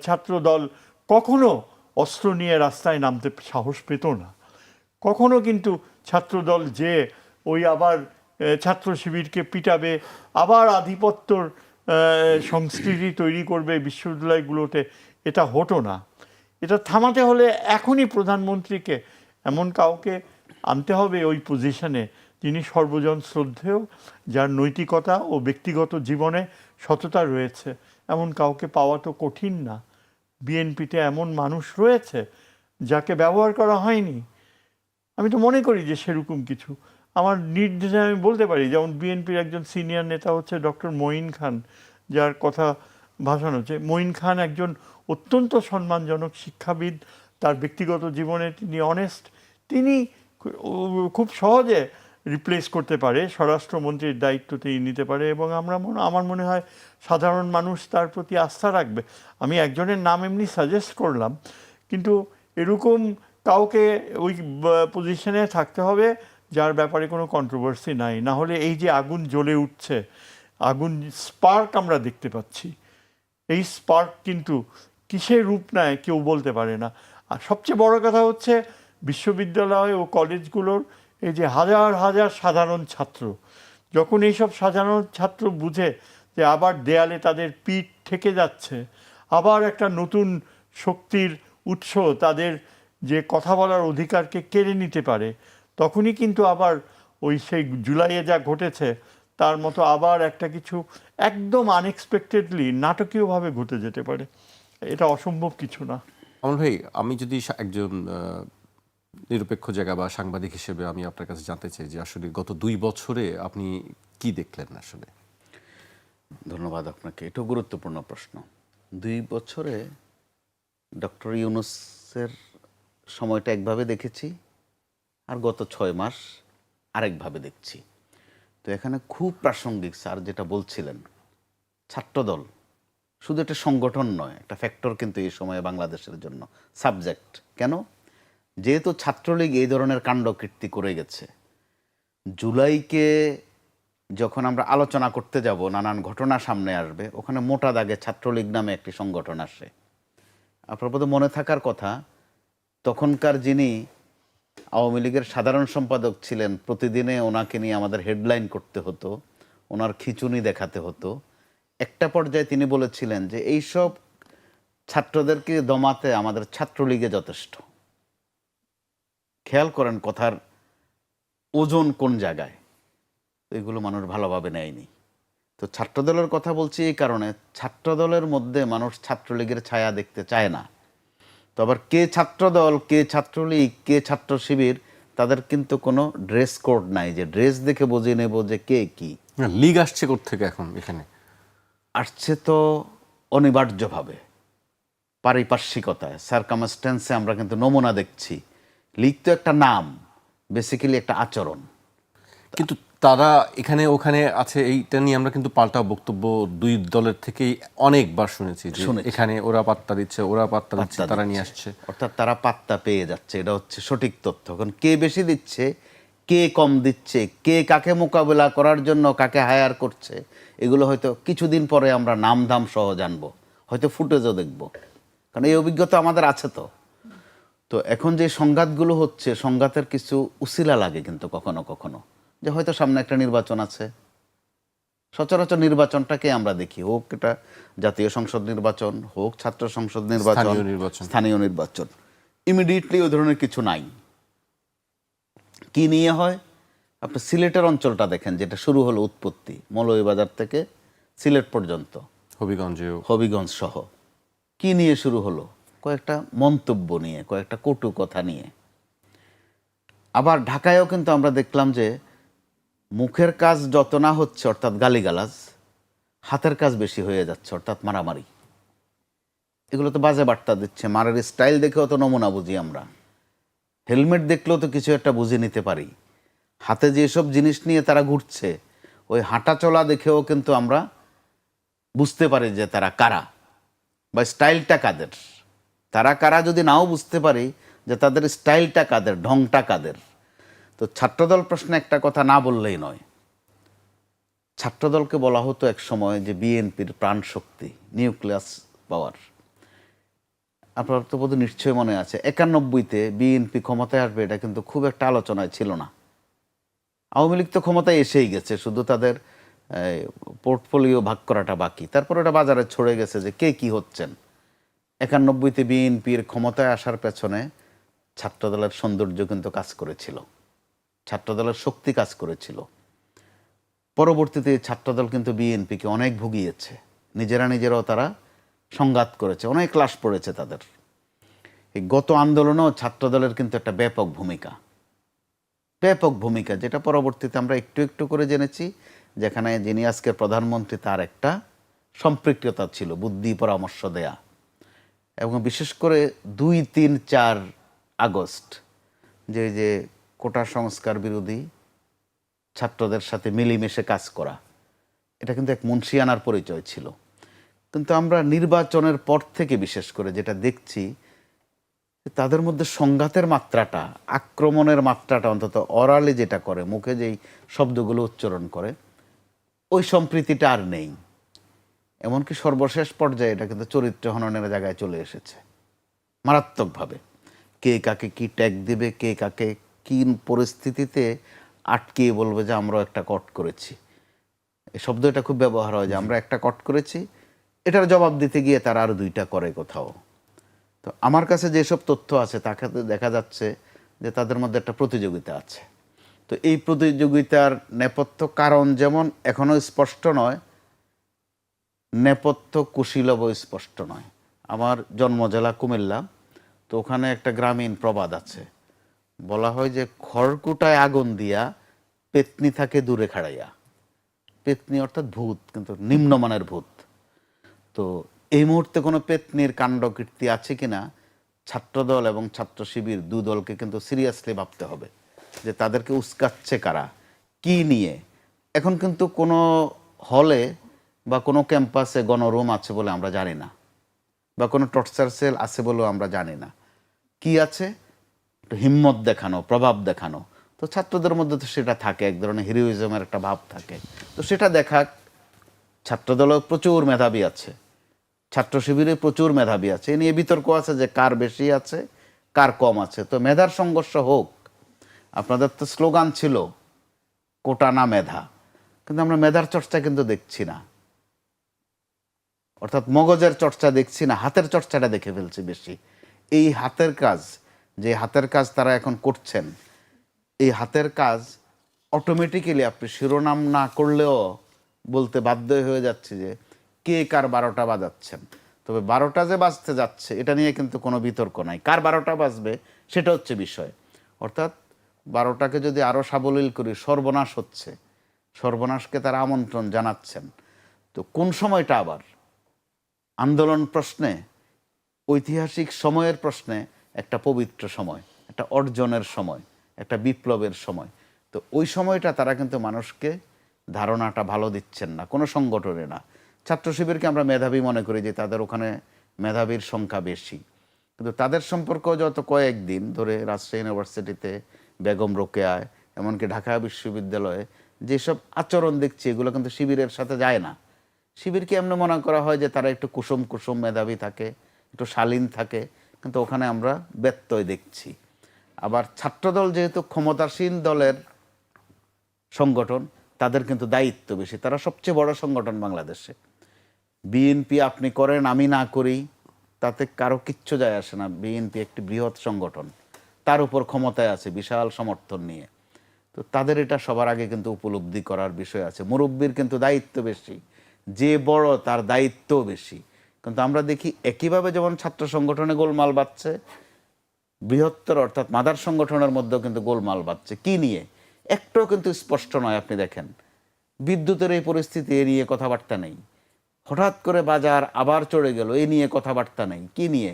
[SPEAKER 2] ছাত্রদল কখনো অস্ত্র নিয়ে রাস্তায় নামতে সাহস পেত না। কখনো কিন্তু ছাত্রদল যে ওই আবার ছাত্র শিবিরকে পিটাবে, আবার আধিপত্যর সংস্কৃতি তৈরি করবে বিশ্ববিদ্যালয়গুলোতে, এটা হতো না। এটা থামাতে হলে এখনই প্রধানমন্ত্রীকে এমন কাউকে আনতে হবে ওই পজিশনে, যিনি সর্বজন শ্রদ্ধেয়, যার নৈতিকতা ও ব্যক্তিগত জীবনে সততা রয়েছে। এমন কাউকে পাওয়া তো কঠিন না। বিএনপিতে এমন মানুষ রয়েছে যাকে ব্যবহার করা হয়নি। আমি তো মনে করি যে সেরকম কিছু আমার নির্দ্বিধায় আমি বলতে পারি। যেমন বিএনপির একজন সিনিয়র নেতা হচ্ছে ডক্টর মঈন খান, যার কথা ভাষণ হচ্ছে। মঈন খান একজন অত্যন্ত সম্মানজনক শিক্ষাবিদ, তার ব্যক্তিগত জীবনে তিনি অনেস্ট, তিনি খুব সহজে রিপ্লেস করতে পারে, স্বরাষ্ট্রমন্ত্রীর দায়িত্ব তিনি নিতে পারে, এবং আমার মনে হয় সাধারণ মানুষ তার প্রতি আস্থা রাখবে। আমি একজনের নাম এমনি সাজেস্ট করলাম, কিন্তু এরকম কাউকে ওই পজিশনে থাকতে হবে যার ব্যাপারে কোনো কন্ট্রোভার্সি নাই। না হলে এই যে আগুন জ্বলে উঠছে, আগুন স্পার্ক আমরা দেখতে পাচ্ছি, এই স্পার্ক কিন্তু কিসের রূপ নেয় কেউ বলতে পারে না। আর সবচেয়ে বড় কথা হচ্ছে বিশ্ববিদ্যালয় ও কলেজগুলোর এই যে হাজার হাজার সাধারণ ছাত্র, যখন এইসব সাধারণ ছাত্র বুঝে যে আবার দেয়ালে তাদের পিঠ ঠেকে যাচ্ছে, আবার একটা নতুন শক্তির উৎস তাদের যে কথা বলার অধিকারকে কেড়ে নিতে পারে, তখনই কিন্তু আবার ওই সেই জুলাইয়ে যা ঘটেছে তার মতো আবার একটা কিছু একদম আনএক্সপেক্টেডলি নাটকীয়ভাবে ঘটে যেতে পারে। এটা অসম্ভব কিছু না।
[SPEAKER 1] আমল ভাই, আমি যদি একজন নিরপেক্ষ জায়গা বা সাংবাদিক হিসেবে আমি আপনার কাছে জানতে চাই যে আসলে গত 2 বছরে আপনি কি দেখলেন আসলে?
[SPEAKER 3] ধন্যবাদ আপনাকে, এটাও গুরুত্বপূর্ণ প্রশ্ন। 2 বছরে ডক্টর ইউনূসের সময়টা একভাবে দেখেছি, আর গত 6 মাস আরেকভাবে দেখছি। তো এখানে খুব প্রাসঙ্গিক স্যার যেটা বলছিলেন, ছাত্রদল শুধু একটা সংগঠন নয়, একটা ফ্যাক্টর কিন্তু এই সময়ে বাংলাদেশের জন্য সাবজেক্ট। কেন? যেহেতু ছাত্রলীগ এই ধরনের কাণ্ডকীর্তি করে গেছে, জুলাইকে যখন আমরা আলোচনা করতে যাব, নানান ঘটনা সামনে আসবে, ওখানে মোটা দাগে ছাত্রলীগ নামে একটি সংগঠন আসে। আপনার বোধহয় মনে থাকার কথা, তখনকার যিনি আওয়ামী লীগের সাধারণ সম্পাদক ছিলেন, প্রতিদিনে ওনাকে নিয়ে আমাদের হেডলাইন করতে হতো, ওনার খিঁচুনি দেখাতে হতো। একটা পর্যায়ে তিনি বলেছিলেন যে এইসব ছাত্রদেরকে দমাতে আমাদের ছাত্রলীগে যথেষ্ট। খেয়াল করেন কথার ওজন কোন জায়গায়। এগুলো মানুষ ভালোভাবে নেয়নি। তো ছাত্রদলের কথা বলছি এই কারণে, ছাত্রদলের মধ্যে মানুষ ছাত্রলীগের ছায়া দেখতে চায় না। তো আবার কে ছাত্রদল, কে ছাত্রলীগ, কে ছাত্র শিবির, তাদের কিন্তু কোনো ড্রেস কোড নাই যে ড্রেস দেখে বুঝে নেব যে কে কি।
[SPEAKER 1] লীগ আসছে কোত্থেকে এখন এখানে?
[SPEAKER 3] আসছে তো অনিবার্যভাবে, পারিপার্শ্বিকতায়, সার্কামস্ট্যান্সে আমরা কিন্তু নমুনা দেখছি। লীগ তো একটা নাম, বেসিক্যালি একটা আচরণ।
[SPEAKER 1] কিন্তু তারা এখানে ওখানে আছে, এইটা নিয়ে আমরা কিন্তু পাল্টা বক্তব্য 2 দলের থেকেই অনেকবার শুনেছি যে এখানে ওরা পাত্তা দিচ্ছে, ওরা পাত্তা দিচ্ছে, তারা নিয়ে আসছে।
[SPEAKER 3] অর্থাৎ তারা পাত্তা পেয়ে যাচ্ছে, এটা হচ্ছে সঠিক তথ্য। কারণ কে বেশি দিচ্ছে, কে কম দিচ্ছে, কে কাকে মোকাবেলা করার জন্য কাকে হায়ার করছে, এগুলো হয়তো কিছুদিন পরে আমরা নামধাম সহ জানবো, হয়তো ফুটেজও দেখব, কারণ এই অভিজ্ঞতা আমাদের আছে। তো তো এখন যে সংঘাতগুলো হচ্ছে, সংঘাতের কিছু উসিলা লাগে কিন্তু কখনো কখনো, যে হয়তো সামনে একটা নির্বাচন আছে। সচরাচর নির্বাচনটাকে আমরা দেখি, হোক এটা জাতীয় সংসদ নির্বাচন, হোক ছাত্র সংসদ নির্বাচন, স্থানীয় নির্বাচন, ইমিডিয়েটলি ওই ধরনের কিছু নাই। কি নিয়ে হয়? আপনি সিলেটের অঞ্চলটা দেখেন, যেটা শুরু হলো উৎপত্তি মৌলভীবাজার থেকে সিলেট পর্যন্ত, হবিগঞ্জ সহ। কি নিয়ে শুরু হলো? কয়েকটা মন্তব্য নিয়ে, কয়েকটা কটু কথা নিয়ে। আবার ঢাকায়ও কিন্তু আমরা দেখলাম যে মুখের কাজ যত না হচ্ছে, অর্থাৎ গালিগালাজ, হাতের কাজ বেশি হয়ে যাচ্ছে, অর্থাৎ মারামারি। এগুলো তো বাজে বার্তা দিচ্ছে। মারের স্টাইল দেখেও তো নমুনা বুঝি আমরা, হেলমেট দেখলেও তো কিছু একটা বুঝে নিতে পারি। হাতে যেসব জিনিস নিয়ে তারা ঘুরছে, ওই হাঁটা চলা দেখেও কিন্তু আমরা বুঝতে পারি যে তারা কারা বা স্টাইলটা কাদের। তারা কারা যদি নাও বুঝতে পারি, যে তাদের স্টাইলটা কাদের, ঢংটা কাদের। তো ছাত্রদল প্রশ্নে একটা কথা না বললেই নয়। ছাত্রদলকে বলা হতো এক সময় যে বিএনপির প্রাণ শক্তি, নিউক্লিয়াস পাওয়ার। আপনার তো বোধহয় নিশ্চয়ই মনে আছে, 91-তে বিএনপি ক্ষমতায় আসবে, এটা কিন্তু খুব একটা আলোচনায় ছিল না। আওয়ামী লীগ তো ক্ষমতায় এসেই গেছে, শুধু তাদের পোর্টফোলিও ভাগ করাটা বাকি। তারপর এটা বাজারে ছড়ে গেছে যে কে কি হচ্ছেন। 91-তে বিএনপির ক্ষমতায় আসার পেছনে ছাত্রদলের সৌন্দর্য কিন্তু কাজ করেছিল, ছাত্রদলের শক্তি কাজ করেছিল। পরবর্তীতে ছাত্রদল কিন্তু বিএনপিকে অনেক ভুগিয়েছে, নিজেরাও তারা সংঘাত করেছে, অনেক ক্লাশ পড়েছে তাদের। এই গত আন্দোলনেও ছাত্রদলের কিন্তু একটা ব্যাপক ভূমিকা, যেটা পরবর্তীতে আমরা একটু একটু করে জেনেছি, যেখানে যিনি আজকের প্রধানমন্ত্রী, তার একটা সম্পৃক্ততা ছিল, বুদ্ধি পরামর্শ দেয়া। এবং বিশেষ করে 2, 3, 4 আগস্ট যে কোটা সংস্কার বিরোধী ছাত্রদের সাথে মিলেমিশে কাজ করা, এটা কিন্তু এক মুন্সিয়ানার পরিচয় ছিল। কিন্তু আমরা নির্বাচনের পর থেকে বিশেষ করে যেটা দেখছি, তাদের মধ্যে সংঘাতের মাত্রাটা, আক্রমণের মাত্রাটা, অন্তত অরালি যেটা করে, মুখে যেই শব্দগুলো উচ্চারণ করে, ওই সম্প্রীতিটা আর নেই। এমনকি সর্বশেষ পর্যায়ে এটা কিন্তু চরিত্র হননের জায়গায় চলে এসেছে মারাত্মকভাবে। কে কাকে কি ট্যাগ দিবে, কে কাকে কি পরিস্থিতিতে আটকিয়ে বলবে যে আমরাও একটা কট করেছি। এই শব্দটা খুব ব্যবহার হয় যে আমরা একটা কট করেছি, এটার জবাব দিতে গিয়ে তারা আরো 2টা করে কোথাও। তো আমার কাছে যেসব তথ্য আছে তাকে দেখা যাচ্ছে যে তাদের মধ্যে একটা প্রতিযোগিতা আছে। তো এই প্রতিযোগিতার নেপথ্য কারণ যেমন এখনো স্পষ্ট নয়, নেপথ্য কুশীলব স্পষ্ট নয়। আমার জন্ম জেলা কুমিল্লা, তো ওখানে একটা গ্রামীণ প্রবাদ আছে, বলা হয় যে খড়কুটায় আগুন দিয়া পেতনি থাকে দূরে খাড়াইয়া। পেতনি অর্থাৎ ভূত, কিন্তু নিম্নমানের ভূত। তো এই মুহূর্তে কোনো পেতনির কাণ্ড কীর্তি আছে কিনা ছাত্রদল এবং ছাত্র শিবির দলকে কিন্তু সিরিয়াসলি ভাবতে হবে যে তাদেরকে উস্কাচ্ছে কারা, কি নিয়ে। এখন কিন্তু কোনো হলে বা কোনো ক্যাম্পাসে গণরুম আছে বলে আমরা জানি না, বা কোনো টর্চার সেল আছে বলেও আমরা জানি না। কি আছে? একটু হিম্মত দেখানো, প্রভাব দেখানো। তো ছাত্রদের মধ্যে তো সেটা থাকে, এক ধরনের হিরোইজমের একটা ভাব থাকে। তো সেটা দেখাক। ছাত্রদলও প্রচুর মেধাবী আছে, ছাত্র শিবিরে প্রচুর মেধাবী আছে, এ নিয়ে বিতর্ক আছে যে কার বেশি আছে কার কম আছে। তো মেধার সংঘর্ষ হোক। আপনাদের তো স্লোগান ছিল কোটা না মেধা, কিন্তু আমরা মেধার চর্চা কিন্তু দেখছি না, অর্থাৎ মগজের চর্চা দেখছি না, হাতের চর্চাটা দেখে ফেলছি বেশি। এই হাতের কাজ, যে হাতের কাজ তারা এখন করছেন, এই হাতের কাজ অটোমেটিক্যালি আপনি শিরোনাম না করলেও বলতে বাধ্য হয়ে যাচ্ছে যে কে কার 12টা বাজাচ্ছেন। তবে 12টা যে বাজতে যাচ্ছে এটা নিয়ে কিন্তু কোনো বিতর্ক নাই, কার 12টা বাজবে সেটা হচ্ছে বিষয়। অর্থাৎ 12টাকে যদি আরও সাবলীল করি, সর্বনাশ হচ্ছে, সর্বনাশকে তারা আমন্ত্রণ জানাচ্ছেন। তো কোন সময়টা আবার আন্দোলন প্রশ্নে, ঐতিহাসিক সময়ের প্রশ্নে একটা পবিত্র সময়, একটা অর্জনের সময়, একটা বিপ্লবের সময়। তো ওই সময়টা তারা কিন্তু মানুষকে ধারণাটা ভালো দিচ্ছেন না, কোনো সংগঠনে না। ছাত্র শিবিরকে আমরা মেধাবী মনে করি যে তাদের ওখানে মেধাবীর সংখ্যা বেশি, কিন্তু তাদের সম্পর্ক যত কয়েকদিন ধরে রাজশাহী ইউনিভার্সিটিতে, বেগম রোকেয়ায়, এমনকি ঢাকা বিশ্ববিদ্যালয়ে যেসব আচরণ দেখছি এগুলো কিন্তু শিবিরের সাথে যায় না। শিবিরকে এমন মনে করা হয় যে তারা একটু কুসুম কুসুম মেধাবী থাকে, একটু শালীন থাকে, কিন্তু ওখানে আমরা ব্যত্যয় দেখছি। আবার ছাত্রদল যেহেতু ক্ষমতাসীন দলের সংগঠন, তাদের কিন্তু দায়িত্ব বেশি, তারা সবচেয়ে বড় সংগঠন বাংলাদেশে। বিএনপি আপনি করেন আমি না করি তাতে কারো কিচ্ছু যায় আসে না। বিএনপি একটি বৃহৎ সংগঠন, তার উপর ক্ষমতায় আছে বিশাল সমর্থন নিয়ে। তো তাদের এটা সবার আগে কিন্তু উপলব্ধি করার বিষয় আছে। মুরব্বীর কিন্তু দায়িত্ব বেশি, যে বড় তার দায়িত্বও বেশি। কিন্তু আমরা দেখি একইভাবে যেমন ছাত্র সংগঠনে গোলমাল বাজছে, বৃহত্তর অর্থাৎ মাদার সংগঠনের মধ্যেও কিন্তু গোলমাল বাজছে। কি নিয়ে একটাও কিন্তু স্পষ্ট নয়। আপনি দেখেন বিদ্যুতের এই পরিস্থিতি, এ নিয়ে কথাবার্তা নেই। হঠাৎ করে বাজার আবার চড়ে গেল, এ নিয়ে কথাবার্তা নেই। কি নিয়ে?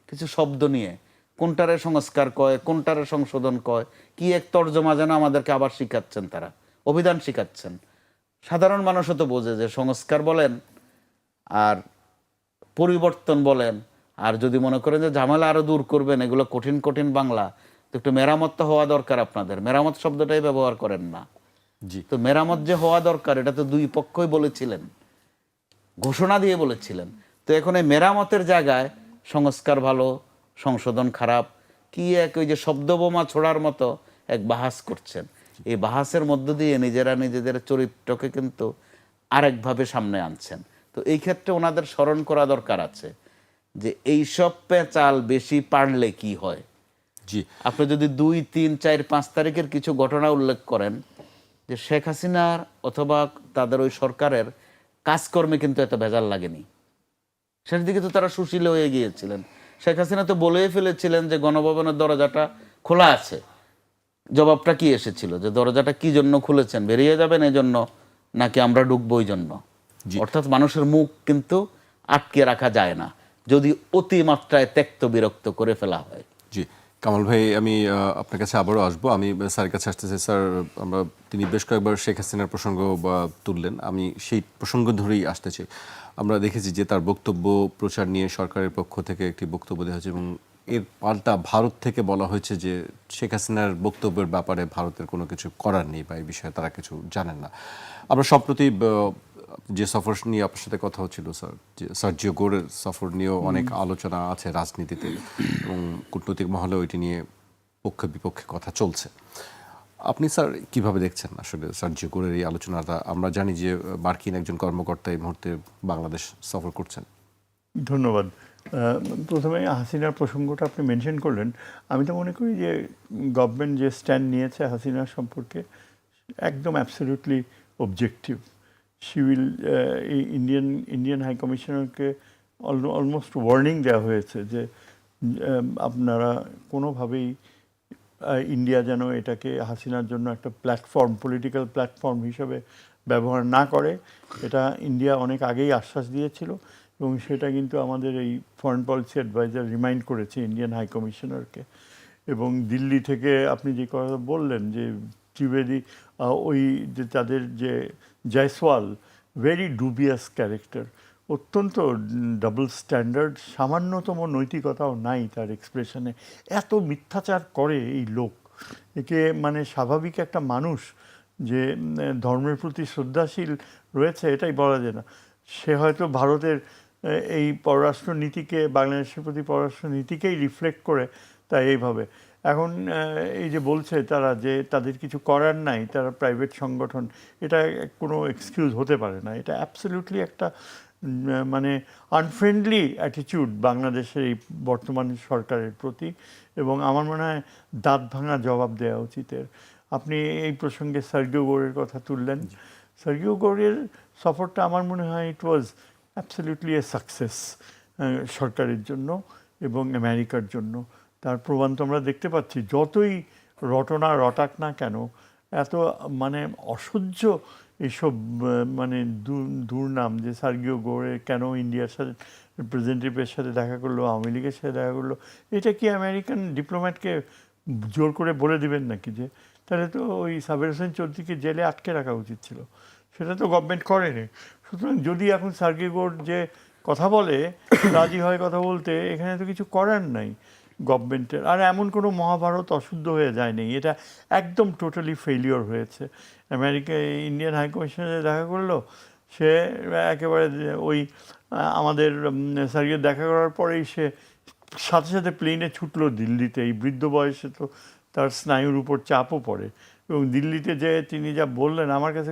[SPEAKER 3] কিছু শব্দ নিয়ে, কোনটারে সংস্কার কয়, কোনটারে সংশোধন কয়, কি এক তর্জমা যেন আমাদেরকে আবার শিখাচ্ছেন, তারা অভিধান শিখাচ্ছেন। সাধারণ মানুষও তো বোঝে যে সংস্কার বলেন আর পরিবর্তন বলেন, আর যদি মনে করেন যে ঝামেলা আরো দূর করবেন, এগুলো কঠিন কঠিন বাংলা, তো একটু মেরামত তো হওয়া দরকার। আপনাদের মেরামত শব্দটাই ব্যবহার করেন না।
[SPEAKER 1] জি,
[SPEAKER 3] তো মেরামত যে হওয়া দরকার এটা তো দুই পক্ষই বলেছিলেন, ঘোষণা দিয়ে বলেছিলেন। তো এখন এই মেরামতের জায়গায় সংস্কার ভালো, সংশোধন খারাপ, কি এক ওই যে শব্দবোমা ছোড়ার মতো এক বাহাস করছেন। এই বাহাসের মধ্য দিয়ে নিজেরা নিজেদের চরিত্রকে কিন্তু আরেকভাবে সামনে আনছেন। তো এই ক্ষেত্রে ওনাদের স্মরণ করা দরকার আছে যে এইসব পেঁচাল বেশি পারলে কি হয়।
[SPEAKER 1] জি,
[SPEAKER 3] আপনি যদি 2, 3, 4, 5 তারিখের কিছু ঘটনা উল্লেখ করেন যে শেখ হাসিনার অথবা তাদের ওই সরকারের কাজকর্মে কিন্তু এত ভেজাল লাগেনি, সেটার দিকে তো তারা সুশীল হয়ে গিয়েছিলেন। শেখ হাসিনা তো বলেই ফেলেছিলেন যে গণভবনের দরজাটা খোলা আছে। জবাবটা কি এসেছিল যে দরজাটা কি জন্য খুলেছেন, বেরিয়ে যাবেন এই জন্য নাকি আমরা ঢুকবো ওই জন্য? অর্থাৎ মানুষের মুখ কিন্তু আটকে রাখা যায় না যদি অতিমাত্রায় ত্যক্ত বিরক্ত করে ফেলা হয়।
[SPEAKER 1] জি কামাল ভাই, আমি আপনার কাছে আবারও আসবো। আমি স্যারের কাছে আসতে চাই। স্যার, তিনি বেশ কয়েকবার শেখ হাসিনার প্রসঙ্গ তুললেন, আমি সেই প্রসঙ্গ ধরেই আসতে চাই। আমরা দেখেছি যে তার বক্তব্য প্রচার নিয়ে সরকারের পক্ষ থেকে একটি বক্তব্য দেওয়া হয়েছে এবং এর পাল্টা ভারত থেকে বলা হয়েছে যে শেখ হাসিনার বক্তব্যের ব্যাপারে ভারতের কোনো কিছু করার নেই বা এই বিষয়ে তারা কিছু জানেন না। আমরা সম্প্রতি যে সফর নিয়ে আপনার সাথে কথা হচ্ছিল স্যার, যে সার্জিও গোরের সফর নিয়েও অনেক আলোচনা আছে রাজনীতিতে এবং কূটনৈতিক মহলে ওইটি নিয়ে পক্ষে বিপক্ষে কথা চলছে। আপনি স্যার কিভাবে দেখছেন আসলে সার্জিও গোরের এই আলোচনাটা? আমরা জানি যে মার্কিন একজন কর্মকর্তা এই মুহূর্তে বাংলাদেশ সফর করছেন।
[SPEAKER 2] ধন্যবাদ। প্রথমে হাসিনার প্রসঙ্গটা আপনি মেনশন করলেন। আমি তো মনে করি যে গভর্নমেন্ট যে স্ট্যান্ড নিয়েছে হাসিনার সম্পর্কে একদম absolutely objective. She will Indian high কমিশনারকে অলমোস্ট ওয়ার্নিং দেওয়া হয়েছে যে আপনারা কোনোভাবেই ইন্ডিয়া যেন এটাকে হাসিনার জন্য একটা প্ল্যাটফর্ম, পলিটিক্যাল প্ল্যাটফর্ম হিসেবে ব্যবহার না করে। এটা ইন্ডিয়া অনেক আগেই আশ্বাস দিয়েছিল এবং সেটা কিন্তু আমাদের এই ফরেন পলিসি অ্যাডভাইজার রিমাইন্ড করেছে ইন্ডিয়ান হাই কমিশনারকে। এবং দিল্লি থেকে আপনি যে কথা বললেন যে ত্রিবেদী, ওই যে তাদের যে জয়সওয়াল, ভেরি ডুবিয়াস ক্যারেক্টার, অত্যন্ত ডাবল স্ট্যান্ডার্ড, সামান্যতম নৈতিকতাও নাই তার এক্সপ্রেশনে। এত মিথ্যাচার করে এই লোক, একে মানে স্বাভাবিক একটা মানুষ যে ধর্মের প্রতি শ্রদ্ধাশীল রয়েছে এটাই বলা যায় না। সে হয়তো ভারতের এই পররাষ্ট্র নীতিকে, বাংলাদেশের প্রতি পররাষ্ট্র নীতিকেই রিফ্লেক্ট করে তাই এইভাবে এখন এই যে বলছে তারা যে তাদের কিছু করার নাই, তারা প্রাইভেট সংগঠন, এটা কোনো এক্সকিউজ হতে পারে না। এটা অ্যাবসলিউটলি একটা মানে আনফ্রেন্ডলি অ্যাটিটিউড বাংলাদেশের এই বর্তমান সরকারের প্রতি, এবং আমার মনে হয় দাঁত ভাঙা জবাব দেওয়া উচিত এর। আপনি এই প্রসঙ্গে সার্জিও গোরের কথা তুললেন। সার্জিও গোরের সফরটা আমার মনে হয় ইট ওয়াজ অ্যাবসলিউটলি এ সাকসেস সরকারের জন্য এবং আমেরিকার জন্য। তার প্রমাণ তো আমরা দেখতে পাচ্ছি, যতই রটনা রটাক না কেন, এত মানে অসহ্য এইসব মানে দুর্নাম যে সার্জিও গোরে কেন ইন্ডিয়ার সাথে রিপ্রেজেন্টেটিভের সাথে দেখা করলো, আওয়ামী লীগের সাথে দেখা করলো, এটা কি আমেরিকান ডিপ্লোম্যাটকে জোর করে বলে দিবেন নাকি? যে তাহলে তো ওই সাবের হোসেন চৌধুরীকে জেলে আটকে রাখা উচিত ছিল, সেটা তো গভর্নমেন্ট করেনি। সুতরাং যদি এখন সার্জিও গোর যে কথা বলে, রাজি হয় কথা বলতে, এখানে তো কিছু করার নাই গভর্নমেন্টের। আর এমন কোনো মহাভারত অশুদ্ধ হয়ে যায়নি, এটা একদম টোটালি ফেলিওর হয়েছে। আমেরিকা ইন্ডিয়ান হাই কমিশনে দেখা করলো, সে একেবারে ওই আমাদের সার্জিও দেখা করার পরেই সে সাথে সাথে প্লেনে ছুটলো দিল্লিতে। এই বৃদ্ধ বয়সে তো তার স্নায়ুর উপর চাপও পড়ে, এবং দিল্লিতে যে তিনি যা বললেন, আমার কাছে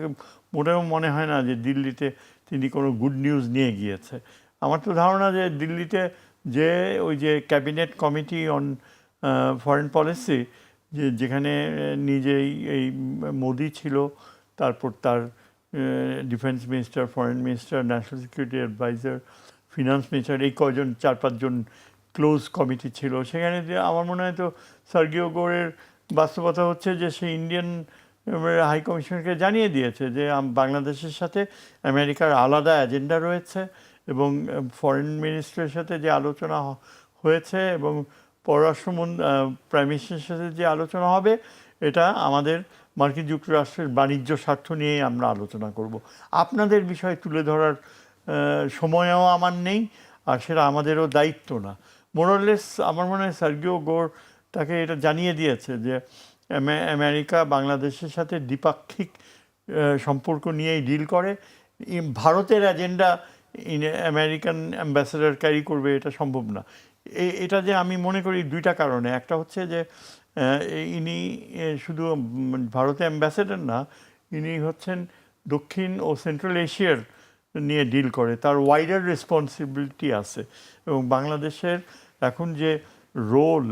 [SPEAKER 2] মোটেও মনে হয় না যে দিল্লিতে তিনি কোনো গুড নিউজ নিয়ে গিয়েছে। আমার তো ধারণা যে দিল্লিতে যে ওই যে cabinet committee on foreign policy, যেখানে নিজেই এই মোদি ছিল, তারপর তার defence minister, foreign minister, national security adviser, finance minister, এই কয়জন 4-5 জন ক্লোজ কমিটি ছিল সেখানে। যে আমার মনে হয় তো সার্জিও গোরের বাস্তবতা হচ্ছে যে সে ইন্ডিয়ান হাই কমিশনকে জানিয়ে দিয়েছে যে বাংলাদেশের সাথে আমেরিকার আলাদা এজেন্ডা রয়েছে, এবং ফরেন মিনিস্টারের সাথে যে আলোচনা হয়েছে এবং পররাষ্ট্র প্রাইম মিনিস্টারের সাথে যে আলোচনা হবে, এটা আমাদের মার্কিন যুক্তরাষ্ট্রের বাণিজ্য স্বার্থ নিয়েই আমরা আলোচনা করব। আপনাদের বিষয় তুলে ধরার সময়ও আমার নেই, আর সেটা আমাদেরও দায়িত্ব না। মোরলেস আমার মনে হয় সার্জিও গোর তাকে এটা জানিয়ে দিয়েছে যে আমেরিকা বাংলাদেশের সাথে দ্বিপাক্ষিক সম্পর্ক নিয়েই ডিল করে। ভারতের এজেন্ডা আমেরিকান অ্যাম্বাসেডার ক্যারি করবে এটা সম্ভব না। এটা যে আমি মনে করি দুইটা কারণে। একটা হচ্ছে যে ইনি শুধু ভারতে অ্যাম্বাসেডার না, ইনি হচ্ছেন দক্ষিণ ও সেন্ট্রাল এশিয়ার নিয়ে ডিল করে, তার ওয়াইডার রেসপন্সিবিলিটি আছে। এবং বাংলাদেশের এখন যে রোল,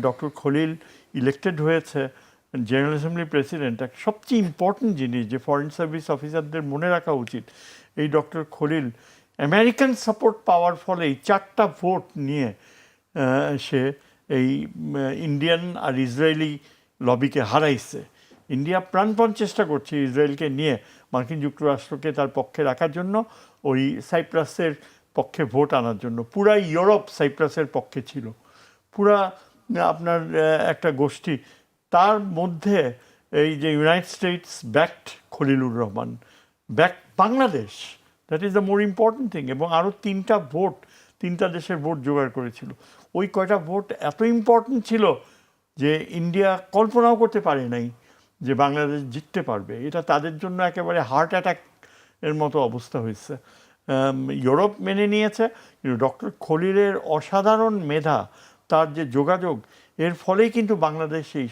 [SPEAKER 2] ডক্টর খলিল ইলেক্টেড হয়েছে জেনারেল অ্যাসেম্বলি প্রেসিডেন্ট, সবচেয়ে ইম্পর্টেন্ট জিনিস যে ফরেন সার্ভিস অফিসারদের মনে রাখা উচিত, এই ডক্টর খলিল আমেরিকান সাপোর্ট পাওয়ার ফলে 4টা ভোট নিয়ে সে এই ইন্ডিয়ান আর ইসরায়েলি লবিকে হারাইছে। ইন্ডিয়া প্রাণপণ চেষ্টা করছে ইসরায়েলকে নিয়ে মার্কিন যুক্তরাষ্ট্রকে তার পক্ষে রাখার জন্য, ওই সাইপ্রাসের পক্ষে ভোট আনার জন্য। পুরা ইউরোপ সাইপ্রাসের পক্ষে ছিল, পুরা আপনার একটা গোষ্ঠী। তার মধ্যে এই যে United states backed Khalilur Rahman, back Bangladesh, that is the more important thing. এবং আরও 3টা ভোট 3টা দেশের ভোট জোগাড় করেছিল। ওই কয়টা ভোট এত ইম্পর্টেন্ট ছিল যে ইন্ডিয়া কল্পনাও করতে পারে নাই যে বাংলাদেশ জিততে পারবে। এটা তাদের জন্য একেবারে হার্ট অ্যাটাক এর মতো অবস্থা হয়েছে। ইউরোপ মেনে নিয়েছে, কিন্তু ডক্টর খলিলের অসাধারণ মেধা, তার যে যোগাযোগ, এর ফলেই কিন্তু বাংলাদেশ এই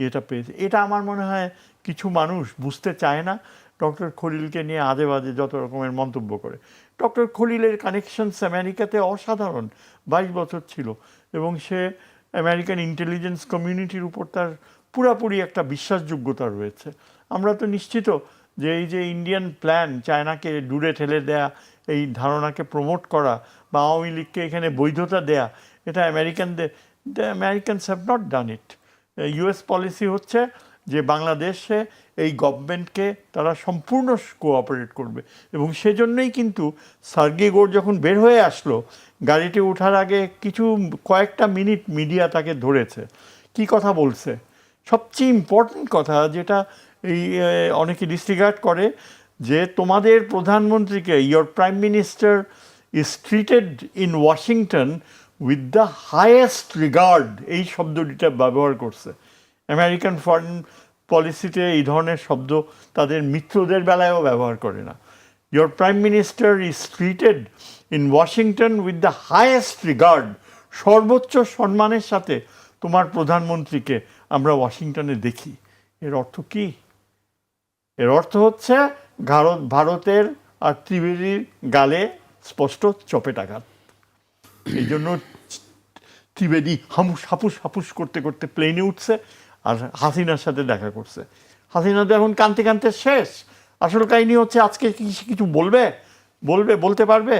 [SPEAKER 2] এটা পেয়েছে। এটা আমার মনে হয় কিছু মানুষ বুঝতে চায় না। ডক্টর খলিলকে নিয়ে আজে বাজে যত রকমের মন্তব্য করে। ডক্টর খলিলের কানেকশনস আমেরিকাতে অসাধারণ, 22 বছর ছিল, এবং সে আমেরিকান ইন্টেলিজেন্স কমিউনিটির উপর তার পুরাপুরি একটা বিশ্বাসযোগ্যতা রয়েছে। আমরা তো নিশ্চিত যে এই যে ইন্ডিয়ান প্ল্যান চায়নাকে দূরে ঠেলে দেয়া, এই ধারণাকে প্রমোট করা বা আওয়ামী লীগকে এখানে বৈধতা দেয়া, এটা আমেরিকানদের, the Americans have not done it. US policy হচ্ছে যে বাংলাদেশে এই গভর্নমেন্টকে তারা সম্পূর্ণ কোঅপারেট করবে, এবং সেজন্যই কিন্তু সার্গি গোর যখন বের হয়ে আসলো, গাড়িতে ওঠার আগে কয়েকটা মিনিট মিডিয়া তাকে ধরেছে। কি কথা বলছে? সবচেয়ে ইম্পর্টেন্ট কথা, যেটা এই অনেকে ডিসরিগার্ড করে, যে তোমাদের প্রধানমন্ত্রীকে, your prime minister is treated in Washington with the highest regard, এই শব্দটিটা ব্যবহার করছে। আমেরিকান ফরেন পলিসিতে এই ধরনের শব্দ তাদের মিত্রদের বেলায়ও ব্যবহার করে না। Your prime minister is treated in Washington with the highest regard, সর্বোচ্চ সম্মানের সাথে তোমার প্রধানমন্ত্রীকে আমরা ওয়াশিংটনে দেখি। এর অর্থ কি? এর অর্থ হচ্ছে ভারতের আর ত্রিবেদীর গালে স্পষ্ট চপেটাঘাত। এই জন্য ত্রিবেদী হাপুস হাপুস করতে করতে প্লেনে উঠছে আর হাসিনার সাথে দেখা করছে। হাসিনা তো এখন কানতে কানতে শেষ। আসল কাহিনী হচ্ছে আজকে কিছু বলতে পারবে?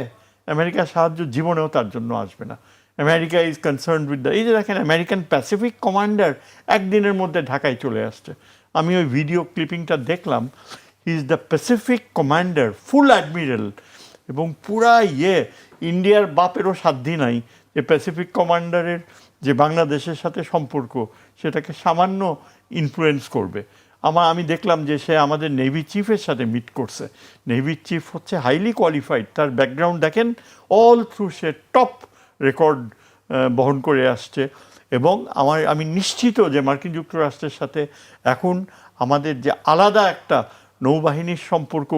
[SPEAKER 2] আমেরিকার সাহায্য জীবনেও তার জন্য আসবে না। America is concern with the, এই যে দেখেন আমেরিকান প্যাসিফিক কমান্ডার একদিনের মধ্যে ঢাকায় চলে আসছে। আমি ওই ভিডিও ক্লিপিংটা দেখলাম। He is the Pacific commander, full admiral, এবং পুরা ইন্ডিয়ার বাপেরও সাধ্যি নাই যে প্যাসিফিক কমান্ডারের যে বাংলাদেশের সাথে সম্পর্ক সেটাকে সামান্য ইনফ্লুয়েন্স করবে। আমি দেখলাম যে সে আমাদের নেভি চিফের সাথে মিট করছে। নেভি চিফ হচ্ছে হাইলি কোয়ালিফাইড, তার ব্যাকগ্রাউন্ড দেখেন, অল থ্রু সে টপ রেকর্ড বহন করে আসছে। এবং আমি নিশ্চিত যে মার্কিন যুক্তরাষ্ট্রের সাথে এখন আমাদের যে আলাদা একটা নৌবাহিনীর সম্পর্ক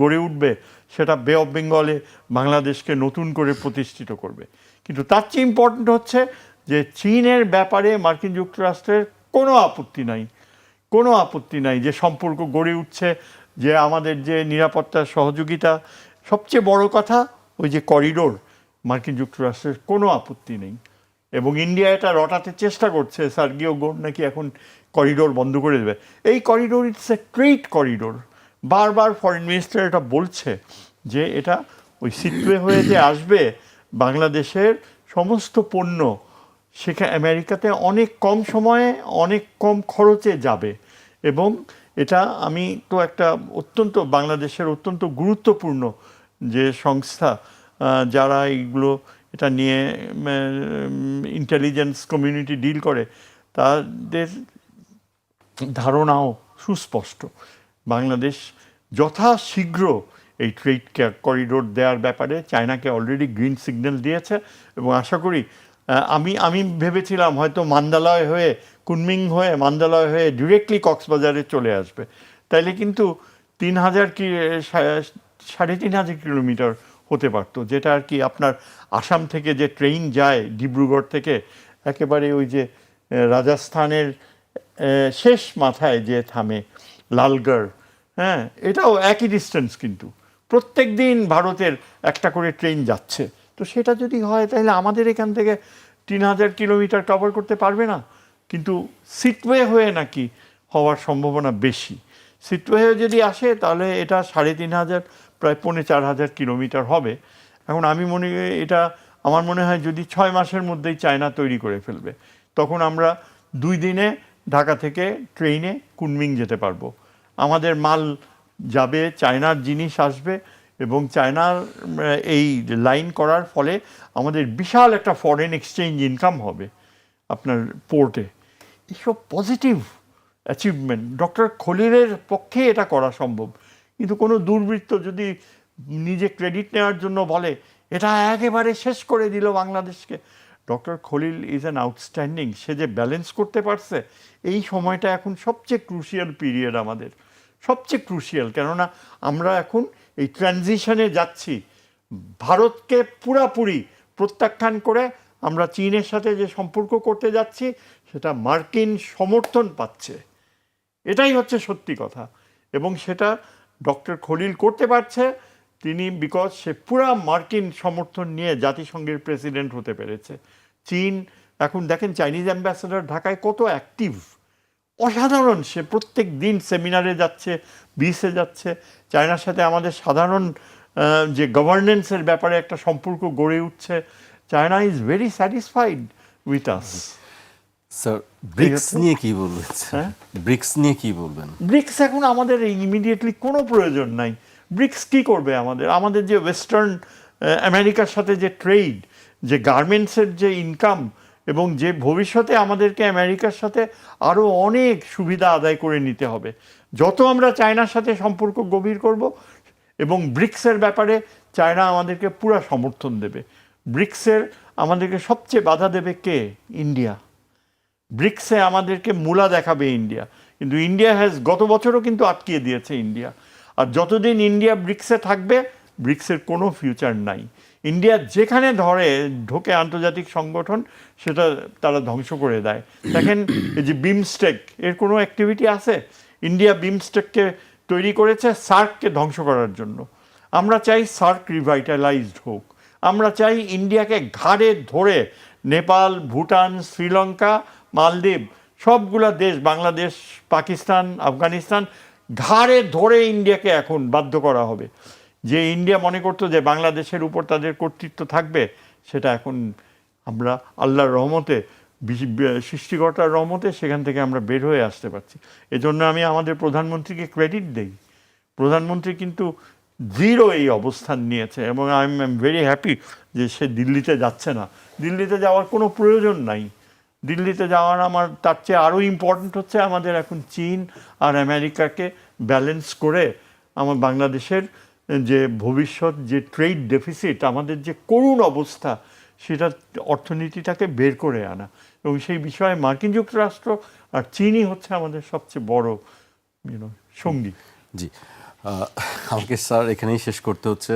[SPEAKER 2] গড়ে উঠবে, সেটা বে অফ বেঙ্গলে বাংলাদেশকে নতুন করে প্রতিষ্ঠিত করবে। কিন্তু তার চেয়ে ইম্পর্ট্যান্ট হচ্ছে যে চীনের ব্যাপারে মার্কিন যুক্তরাষ্ট্রের কোনো আপত্তি নাই যে সম্পর্ক গড়ে উঠছে, যে আমাদের যে নিরাপত্তার সহযোগিতা। সবচেয়ে বড় কথা ওই যে করিডোর, মার্কিন যুক্তরাষ্ট্রের কোনো আপত্তি নেই। এবং ইন্ডিয়া এটা রটাতে চেষ্টা করছে, সার্গিও গোর নাকি এখন করিডোর বন্ধ করে দেবে। এই corridor it's a trade corridor. বারবার ফরেন মিনিস্টার এটা বলছে যে এটা ওই সিটওয়ে হয়ে যে আসবে, বাংলাদেশের সমস্ত পণ্য সেখানে আমেরিকাতে অনেক কম সময়ে অনেক কম খরচে যাবে। এবং এটা আমি তো একটা বাংলাদেশের অত্যন্ত গুরুত্বপূর্ণ যে সংস্থা যারা এটা নিয়ে ইন্টেলিজেন্স কমিউনিটি ডিল করে, তাদের ধারণাও সুস্পষ্ট। বাংলাদেশ যথাশীঘ্র এই ট্রেড করিডোর দেওয়ার ব্যাপারে চায়নাকে অলরেডি গ্রিন সিগন্যাল দিয়েছে, এবং আশা করি আমি ভেবেছিলাম হয়তো মান্দালয় হয়ে, কুনমিং হয়ে, মান্দালয় হয়ে ডিরেক্টলি কক্সবাজারে চলে আসবে। তাইলে কিন্তু 3,500 কিলোমিটার হতে পারতো, যেটা আর কি আপনার আসাম থেকে যে ট্রেন যায় ডিব্রুগড় থেকে, একেবারে ওই যে রাজস্থানের শেষ মাথায় যে থামে লালগড়, হ্যাঁ, এটাও একই ডিস্টেন্স, কিন্তু প্রত্যেক দিন ভারতের একটা করে ট্রেন যাচ্ছে। তো সেটা যদি হয় তাহলে আমাদের এখান থেকে 3,000 কিলোমিটার কভার করতে পারবে না। কিন্তু সিটওয়ে হয়ে নাকি হওয়ার সম্ভাবনা বেশি। সিটওয়ে যদি আসে তাহলে এটা 3,500, প্রায় 4,500 কিলোমিটার হবে। এখন আমার মনে হয় যদি 6 মাসের মধ্যেই চায়না তৈরি করে ফেলবে, তখন আমরা 2 দিনে ঢাকা থেকে ট্রেনে কুনমিং যেতে পারবো। আমাদের মাল যাবে, চায়নার জিনিস আসবে, এবং চায়নার এই লাইন করার ফলে আমাদের বিশাল একটা ফরেন এক্সচেঞ্জ ইনকাম হবে আপনার পোর্টে। এইসব পজিটিভ অ্যাচিভমেন্ট, ডক্টর খলিলের পক্ষে এটা করা সম্ভব। কিন্তু কোনো দুর্বৃত্ত যদি নিজে ক্রেডিট নেওয়ার জন্য বলে এটা একেবারে শেষ করে দিল বাংলাদেশকে। Doctor Khalil is an outstanding. সে যে ব্যালেন্স করতে পারছে, এই সময়টা এখন সবচেয়ে ক্রুশিয়াল পিরিয়ড আমাদের, সবচেয়ে ক্রুশিয়াল। কেননা আমরা এখন এই ট্রানজিশনে যাচ্ছি, ভারতকে পুরাপুরি প্রত্যাখ্যান করে আমরা চীনের সাথে যে সম্পর্ক করতে যাচ্ছি সেটা মার্কিন সমর্থন পাচ্ছে। এটাই হচ্ছে সত্যি কথা। এবং সেটা ডক্টর খলিল করতে পারছে তিনি, বিকজ সে পুরা মার্কিন সমর্থন নিয়ে জাতিসংঘের প্রেসিডেন্ট হতে পেরেছে। চীন এখন দেখেন চাইনিজ অ্যাম্বাসেডর ঢাকায় কত অ্যাক্টিভ, অসাধারণ। সে প্রত্যেক দিন সেমিনারে যাচ্ছে, বিসে যাচ্ছে। চায়নার সাথে আমাদের সাধারণ যে গভর্নেন্সের ব্যাপারে একটা সম্পর্ক গড়ে উঠছে। China is very satisfied with us.
[SPEAKER 1] Sir BRICS নিয়ে কি বলবেন? ব্রিক্স নিয়ে কি বলবেন?
[SPEAKER 2] ব্রিক্স এখন আমাদের ইমিডিয়েটলি কোনো প্রয়োজন নাই। ব্রিক্স কি করবে আমাদের? আমাদের যে ওয়েস্টার্ন আমেরিকার সাথে যে ট্রেড, যে গার্মেন্টসের যে ইনকাম, এবং যে ভবিষ্যতে আমাদেরকে আমেরিকার সাথে আরও অনেক সুবিধা আদায় করে নিতে হবে। যত আমরা চায়নার সাথে সম্পর্ক গভীর করব, এবং ব্রিক্সের ব্যাপারে চায়না আমাদেরকে পুরা সমর্থন দেবে। ব্রিক্সের আমাদেরকে সবচেয়ে বাধা দেবে কে? ইন্ডিয়া। ব্রিক্সে আমাদেরকে মূলা দেখাবে ইন্ডিয়া, কিন্তু ইন্ডিয়া গত বছরও কিন্তু আটকিয়ে দিয়েছে ইন্ডিয়া। আর যতদিন ইন্ডিয়া ব্রিক্সে থাকবে, ব্রিক্সের কোনো ফিউচার নাই। ইন্ডিয়া যেখানে ঢোকে আন্তর্জাতিক সংগঠন, সেটা তারা ধ্বংস করে দেয়। দেখেন এই যে বিমস্টেক, এর কোনো অ্যাক্টিভিটি আছে? ইন্ডিয়া বিমস্টেককে তৈরি করেছে সার্ককে ধ্বংস করার জন্য। আমরা চাই সার্ক রিভাইটালাইজড হোক। আমরা চাই ইন্ডিয়াকে ঘাড়ে ধরে নেপাল, ভুটান, শ্রীলঙ্কা, মালদ্বীপ, সবগুলা দেশ, বাংলাদেশ, পাকিস্তান, আফগানিস্তান, ঘাড়ে ধরে ইন্ডিয়াকে এখন বাধ্য করা হবে। যে ইন্ডিয়া মনে করতো যে বাংলাদেশের উপর তাদের কর্তৃত্ব থাকবে, সেটা এখন আমরা আল্লাহর রহমতে, সৃষ্টিকর্তার রহমতে সেখান থেকে আমরা বের হয়ে আসতে পারছি। এজন্য আমি আমাদের প্রধানমন্ত্রীকে ক্রেডিট দেই। প্রধানমন্ত্রী কিন্তু জিরো এই অবস্থান নিয়েছে, এবং আই এম ভেরি হ্যাপি যে সে দিল্লিতে যাচ্ছে না। দিল্লিতে যাওয়ার কোনো প্রয়োজন নাই। দিল্লিতে যাওয়ার তার চেয়ে আরও ইম্পর্ট্যান্ট হচ্ছে আমাদের এখন চীন আর আমেরিকাকে ব্যালেন্স করে আমার বাংলাদেশের যে ভবিষ্যৎ, যে ট্রেড ডেফিসিট, আমাদের যে করুণ অবস্থা, সেটা অর্থনীতিটাকে বের করে আনা। এবং সেই বিষয়ে মার্কিন যুক্তরাষ্ট্র আর চীনই হচ্ছে আমাদের সবচেয়ে বড় সঙ্গী।
[SPEAKER 1] জি, আমাকে স্যার এখানেই শেষ করতে হচ্ছে।